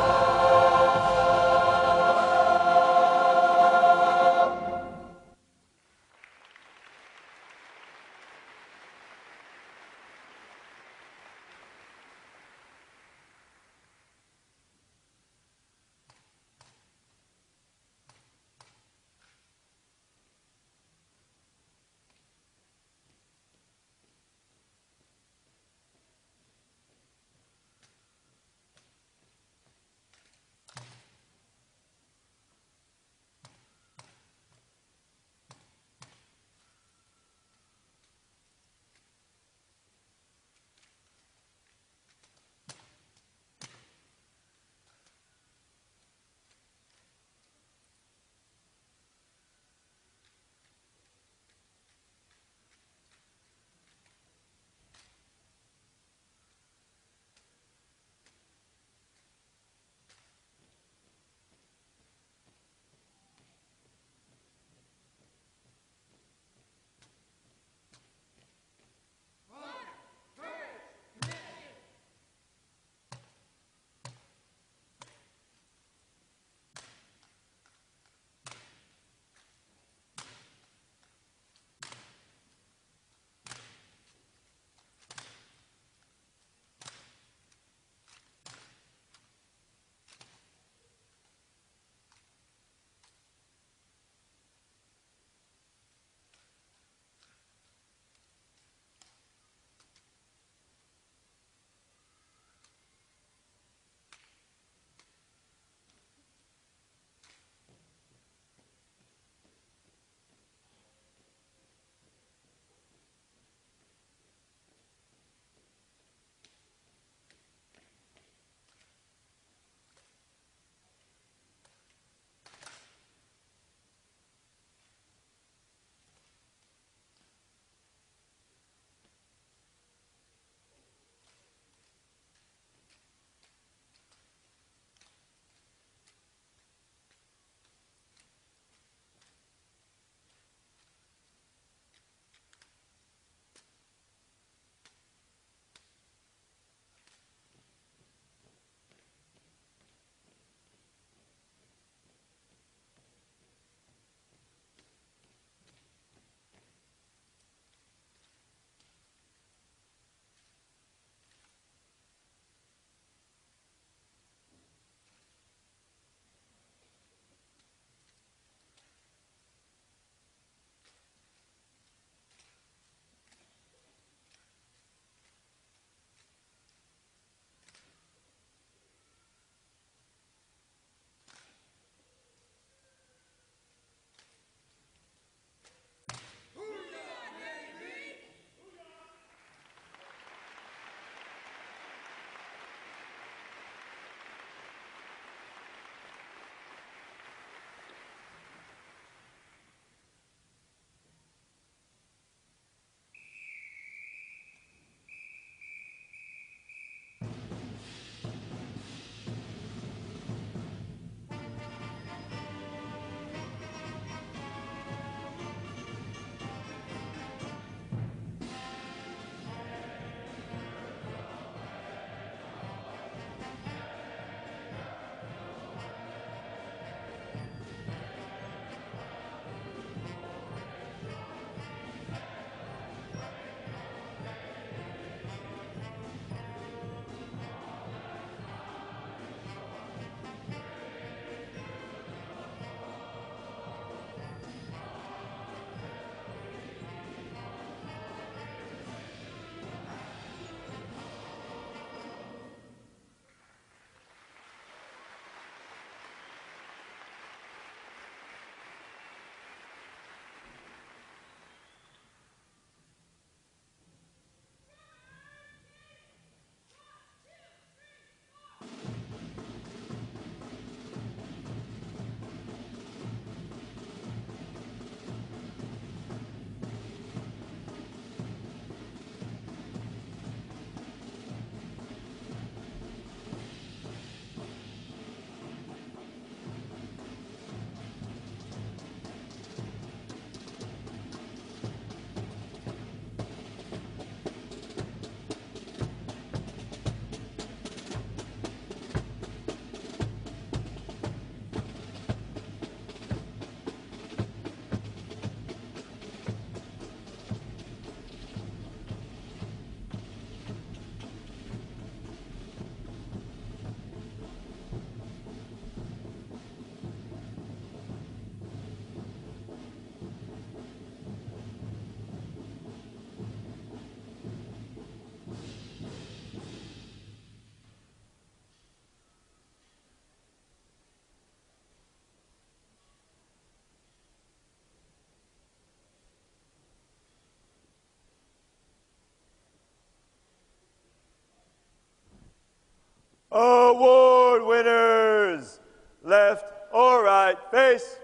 [SPEAKER 11] Award winners, left or right, face.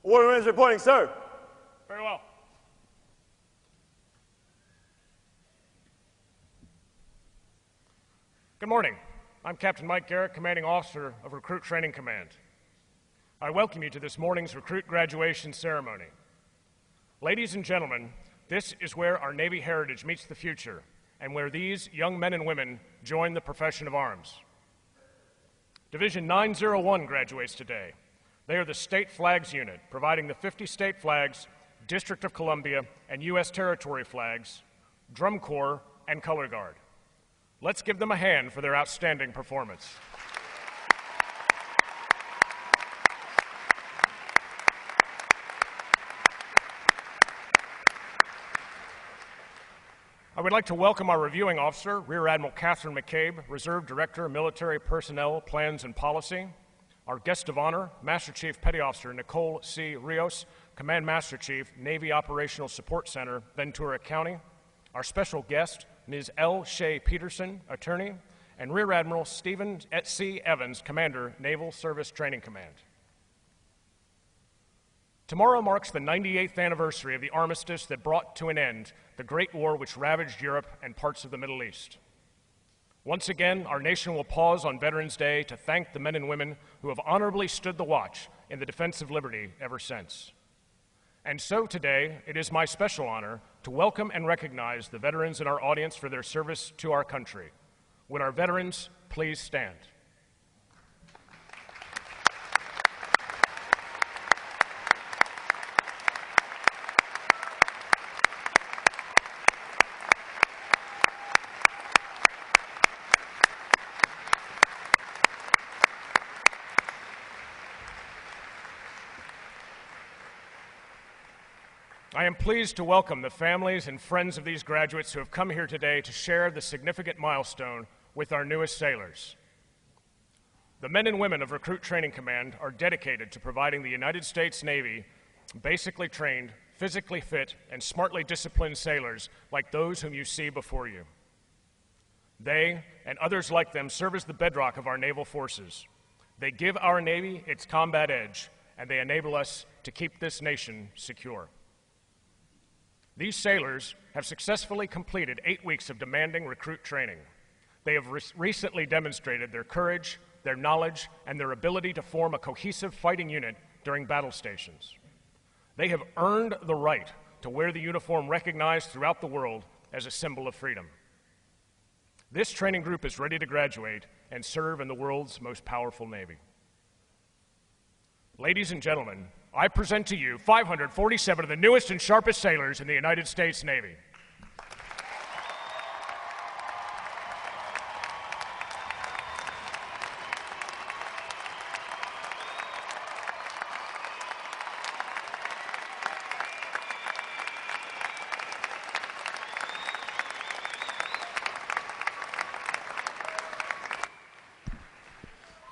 [SPEAKER 11] Award winners reporting, sir.
[SPEAKER 8] Very well. Good morning. I'm Captain Mike Garrett, Commanding Officer of Recruit Training Command. I welcome you to this morning's recruit graduation ceremony. Ladies and gentlemen, this is where our Navy heritage meets the future and where these young men and women join the profession of arms. Division 901 graduates today. They are the State Flags Unit, providing the 50 state flags, District of Columbia, and U.S. territory flags, Drum Corps, and Color Guard. Let's give them a hand for their outstanding performance. I would like to welcome our reviewing officer, Rear Admiral Catherine McCabe, Reserve Director, Military Personnel, Plans and Policy. Our guest of honor, Master Chief Petty Officer Nicole C. Rios, Command Master Chief, Navy Operational Support Center, Ventura County. Our special guest, Ms. L. Shea Peterson, Attorney, and Rear Admiral Stephen C. Evans, Commander, Naval Service Training Command. Tomorrow marks the 98th anniversary of the armistice that brought to an end the Great War which ravaged Europe and parts of the Middle East. Once again, our nation will pause on Veterans Day to thank the men and women who have honorably stood the watch in the defense of liberty ever since. And so today, it is my special honor to welcome and recognize the veterans in our audience for their service to our country. Would our veterans please stand? I am pleased to welcome the families and friends of these graduates who have come here today to share the significant milestone with our newest sailors. The men and women of Recruit Training Command are dedicated to providing the United States Navy basically trained, physically fit, and smartly disciplined sailors like those whom you see before you. They, and others like them, serve as the bedrock of our naval forces. They give our Navy its combat edge, and they enable us to keep this nation secure. These sailors have successfully completed 8 weeks of demanding recruit training. They have recently demonstrated their courage, their knowledge, and their ability to form a cohesive fighting unit during battle stations. They have earned the right to wear the uniform recognized throughout the world as a symbol of freedom. This training group is ready to graduate and serve in the world's most powerful Navy. Ladies and gentlemen, I present to you 547 of the newest and sharpest sailors in the United States Navy.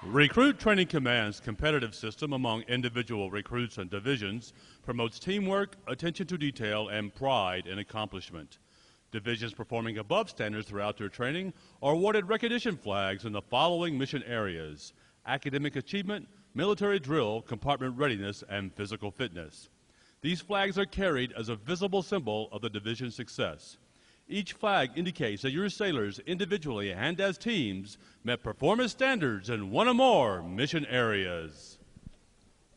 [SPEAKER 2] Recruit Training Command's competitive system among individual recruits and divisions promotes teamwork, attention to detail, and pride in accomplishment. Divisions performing above standards throughout their training are awarded recognition flags in the following mission areas: academic achievement, military drill, compartment readiness, and physical fitness. These flags are carried as a visible symbol of the division's success. Each flag indicates that your sailors, individually and as teams, met performance standards in one or more mission areas.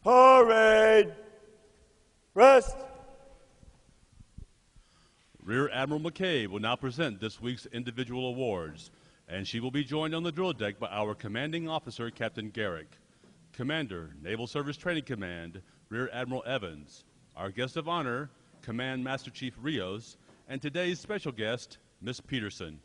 [SPEAKER 11] Parade! Rest!
[SPEAKER 2] Rear Admiral McCabe will now present this week's individual awards, and she will be joined on the drill deck by our commanding officer, Captain Garrick. Commander, Naval Service Training Command, Rear Admiral Evans. Our guest of honor, Command Master Chief Rios, and today's special guest, Miss Peterson.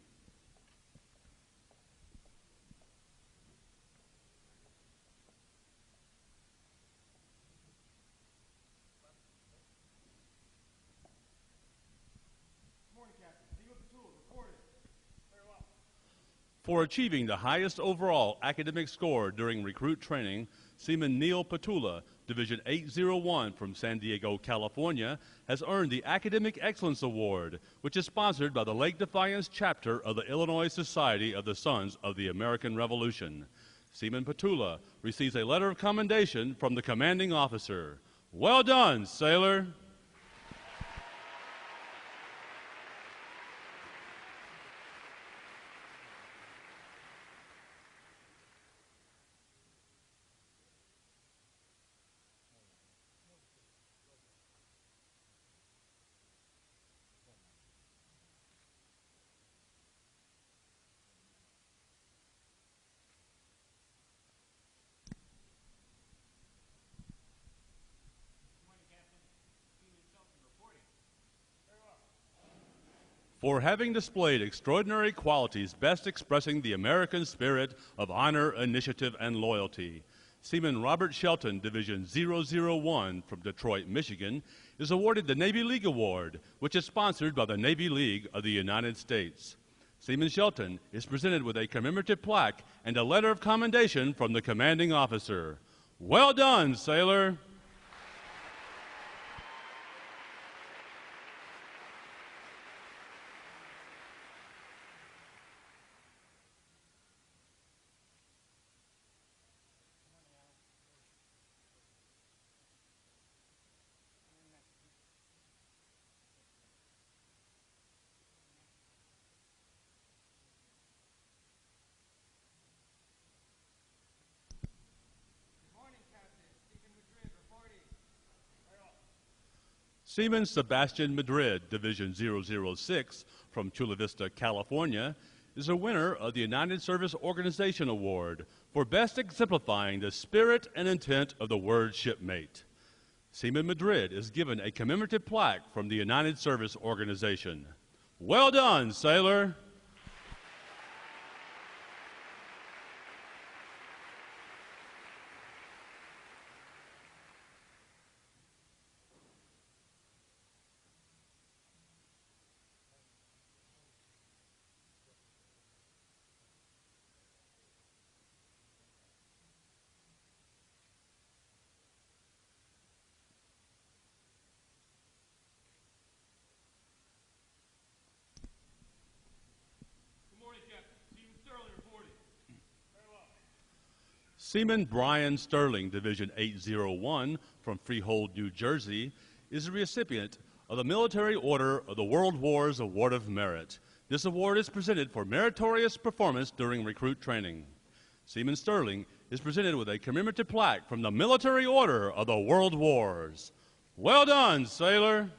[SPEAKER 2] For achieving the highest overall academic score during recruit training, Seaman Neil Petula Division 801 from San Diego, California, has earned the Academic Excellence Award, which is sponsored by the Lake Defiance chapter of the Illinois Society of the Sons of the American Revolution. Seaman Petula receives a letter of commendation from the commanding officer. Well done, sailor. For having displayed extraordinary qualities best expressing the American spirit of honor, initiative, and loyalty, Seaman Robert Shelton, Division 001 from Detroit, Michigan, is awarded the Navy League Award, which is sponsored by the Navy League of the United States. Seaman Shelton is presented with a commemorative plaque and a letter of commendation from the commanding officer. Well done, sailor. Seaman Sebastian Madrid, Division 006 from Chula Vista, California, is a winner of the United Service Organization Award for best exemplifying the spirit and intent of the word shipmate. Seaman Madrid is given a commemorative plaque from the United Service Organization. Well done, sailor. Seaman Brian Sterling, Division 801 from Freehold, New Jersey, is the recipient of the Military Order of the World War's Award of Merit. This award is presented for meritorious performance during recruit training. Seaman Sterling is presented with a commemorative plaque from the Military Order of the World Wars. Well done, sailor.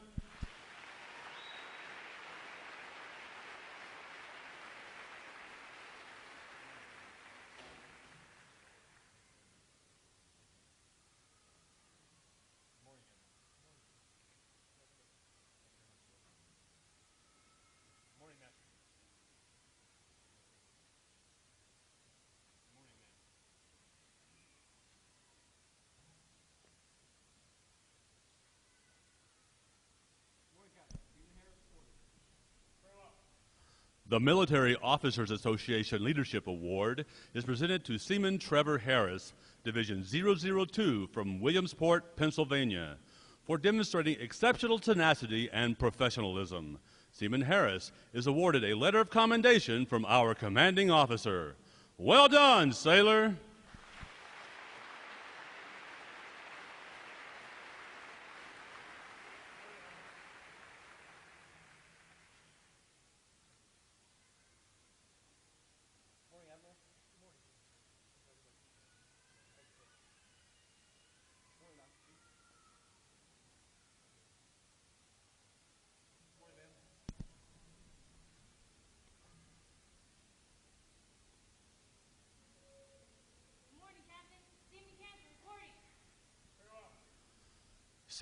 [SPEAKER 2] The Military Officers Association Leadership Award is presented to Seaman Trevor Harris, Division 002 from Williamsport, Pennsylvania, for demonstrating exceptional tenacity and professionalism. Seaman Harris is awarded a letter of commendation from our commanding officer. Well done, sailor.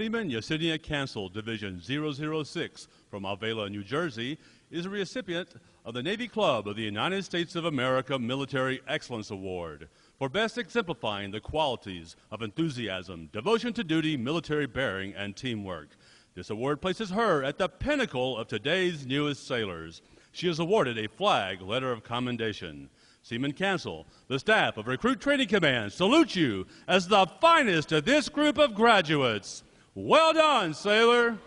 [SPEAKER 2] Seaman Yesenia Cancel, Division 006 from Avila, New Jersey, is a recipient of the Navy Club of the United States of America Military Excellence Award for best exemplifying the qualities of enthusiasm, devotion to duty, military bearing, and teamwork. This award places her at the pinnacle of today's newest sailors. She is awarded a flag letter of commendation. Seaman Council, the staff of Recruit Training Command salute you as the finest of this group of graduates. Well done, sailor.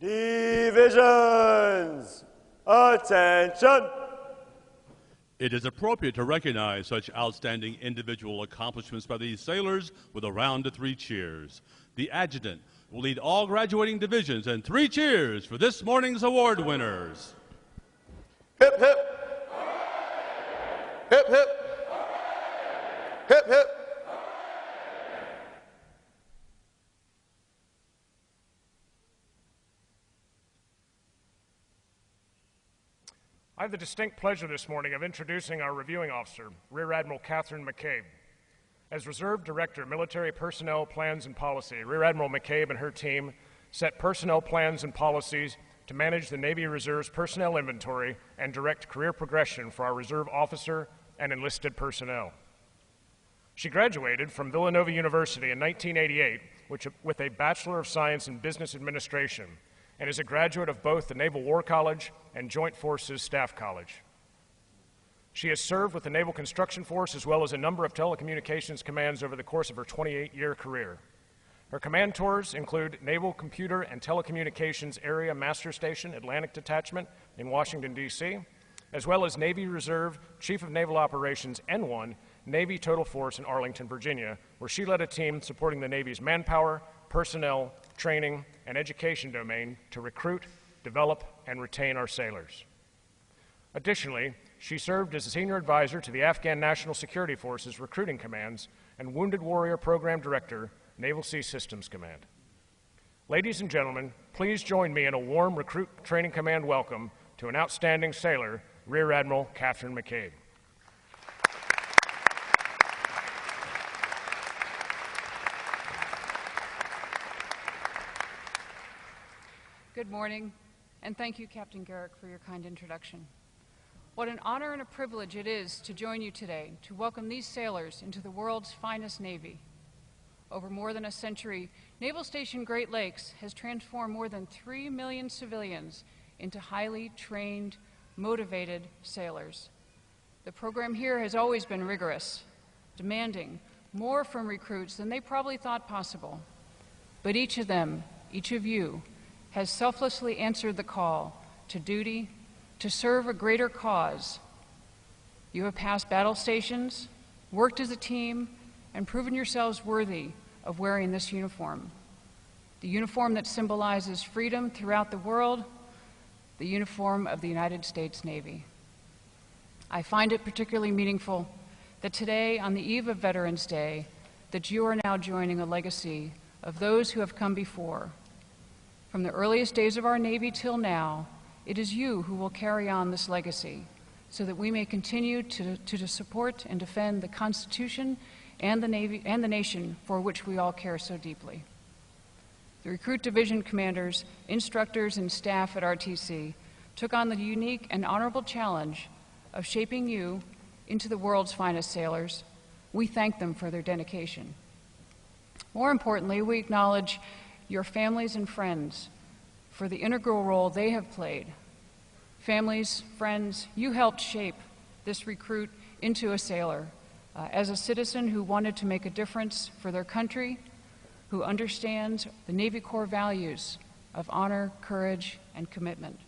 [SPEAKER 11] Divisions, attention!
[SPEAKER 2] It is appropriate to recognize such outstanding individual accomplishments by these sailors with a round of 3 cheers. The adjutant will lead all graduating divisions in 3 cheers for this morning's award winners.
[SPEAKER 7] Hip, hip. Hip, hip. Hip, hip.
[SPEAKER 8] I have the distinct pleasure this morning of introducing our reviewing officer, Rear Admiral Catherine McCabe. As Reserve Director, Military Personnel Plans and Policy, Rear Admiral McCabe and her team set personnel plans and policies to manage the Navy Reserve's personnel inventory and direct career progression for our reserve officer and enlisted personnel. She graduated from Villanova University in 1988 with a Bachelor of Science in Business Administration and is a graduate of both the Naval War College and Joint Forces Staff College. She has served with the Naval Construction Force as well as a number of telecommunications commands over the course of her 28-year career. Her command tours include Naval Computer and Telecommunications Area Master Station Atlantic Detachment in Washington, D.C., as well as Navy Reserve Chief of Naval Operations N1 Navy Total Force in Arlington, Virginia, where she led a team supporting the Navy's manpower, personnel, training, and education domain to recruit, develop, and retain our sailors. Additionally, she served as a senior advisor to the Afghan National Security Forces Recruiting Commands and Wounded Warrior Program Director, Naval Sea Systems Command. Ladies and gentlemen, please join me in a warm Recruit Training Command welcome to an outstanding sailor, Rear Admiral Catherine McCabe.
[SPEAKER 12] Good morning, and thank you, Captain Garrick, for your kind introduction. What an honor and a privilege it is to join you today to welcome these sailors into the world's finest Navy. Over more than a century, Naval Station Great Lakes has transformed more than 3 million civilians into highly trained, motivated sailors. The program here has always been rigorous, demanding more from recruits than they probably thought possible. But each of them, each of you, has selflessly answered the call to duty, to serve a greater cause. You have passed battle stations, worked as a team, and proven yourselves worthy of wearing this uniform. The uniform that symbolizes freedom throughout the world, the uniform of the United States Navy. I find it particularly meaningful that today, on the eve of Veterans Day, that you are now joining a legacy of those who have come before. From the earliest days of our Navy till now, it is you who will carry on this legacy so that we may continue to support and defend the Constitution and the Navy and the nation for which we all care so deeply. The Recruit Division commanders, instructors, and staff at RTC took on the unique and honorable challenge of shaping you into the world's finest sailors. We thank them for their dedication. More importantly, we acknowledge your families and friends for the integral role they have played. Families, friends, you helped shape this recruit into a sailor, as a citizen who wanted to make a difference for their country, who understands the Navy Corps values of honor, courage, and commitment.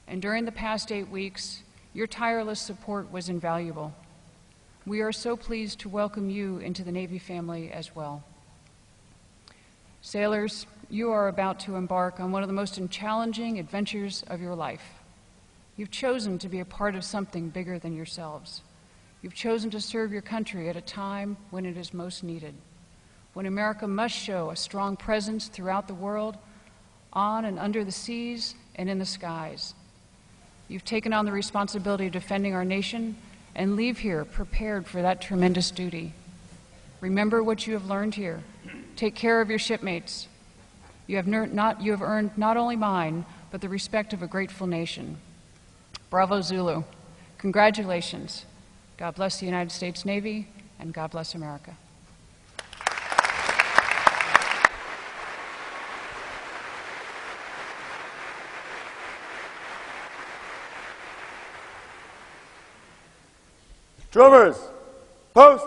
[SPEAKER 12] And during the past 8 weeks, your tireless support was invaluable. We are so pleased to welcome you into the Navy family as well. Sailors, you are about to embark on one of the most challenging adventures of your life. You've chosen to be a part of something bigger than yourselves. You've chosen to serve your country at a time when it is most needed, when America must show a strong presence throughout the world on and under the seas and in the skies. You've taken on the responsibility of defending our nation and leave here prepared for that tremendous duty. Remember what you have learned here. Take care of your shipmates. You have earned not only mine, but the respect of a grateful nation. Bravo, Zulu. Congratulations. God bless the United States Navy, and God bless America.
[SPEAKER 11] Drummers, post.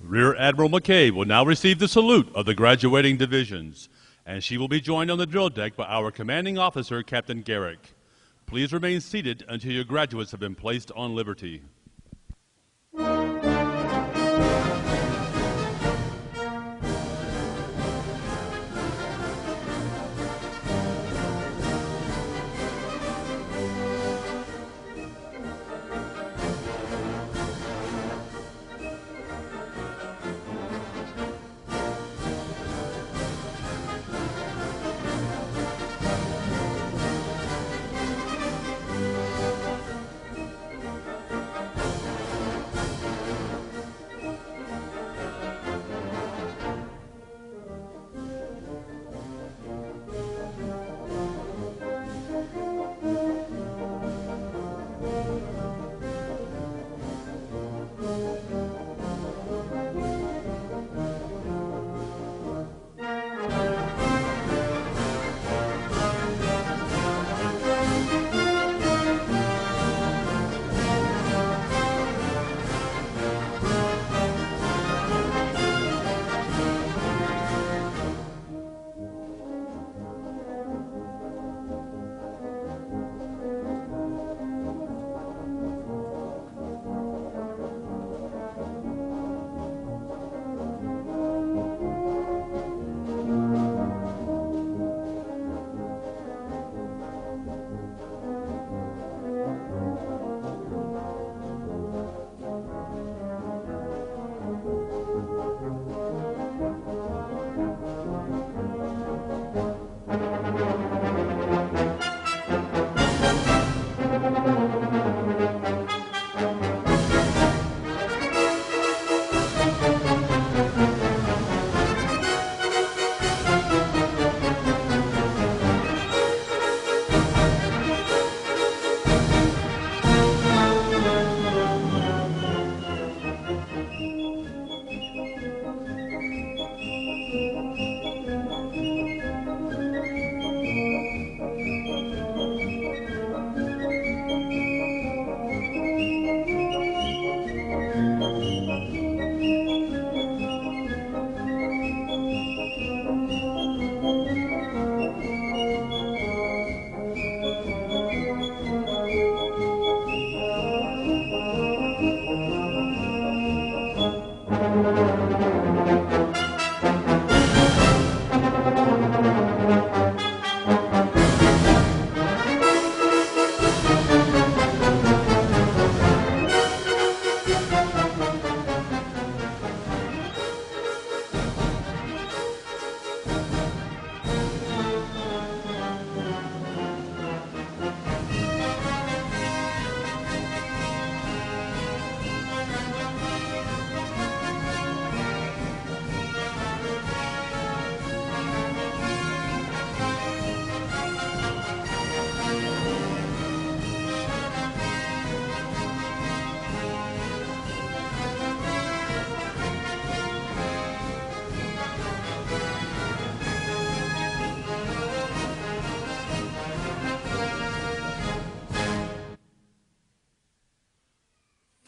[SPEAKER 2] Rear Admiral McCabe will now receive the salute of the graduating divisions, and she will be joined on the drill deck by our commanding officer, Captain Garrick. Please remain seated until your graduates have been placed on liberty.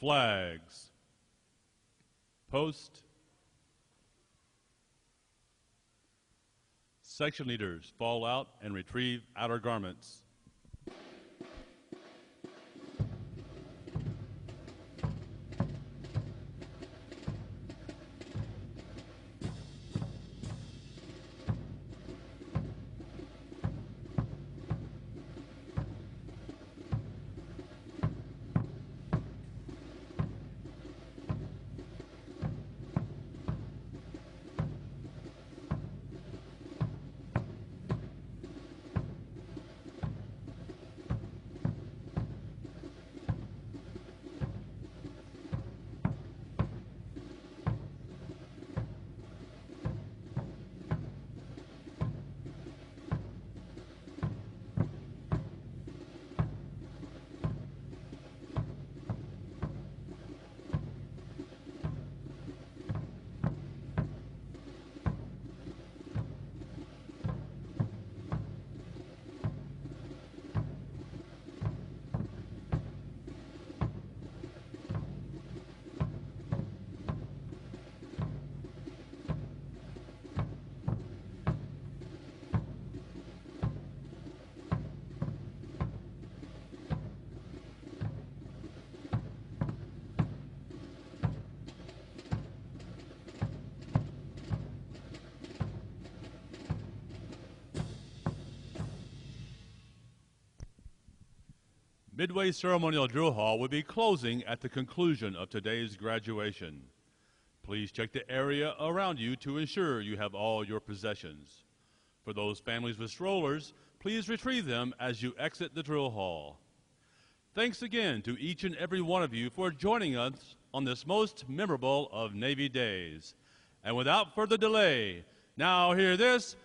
[SPEAKER 2] Flags. Post. Section leaders fall out and retrieve outer garments. Midway Ceremonial Drill Hall will be closing at the conclusion of today's graduation. Please check the area around you to ensure you have all your possessions. For those families with strollers, please retrieve them as you exit the drill hall. Thanks again to each and every one of you for joining us on this most memorable of Navy days. And without further delay, now hear this,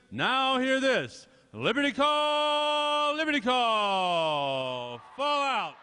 [SPEAKER 2] Liberty Call, fall out.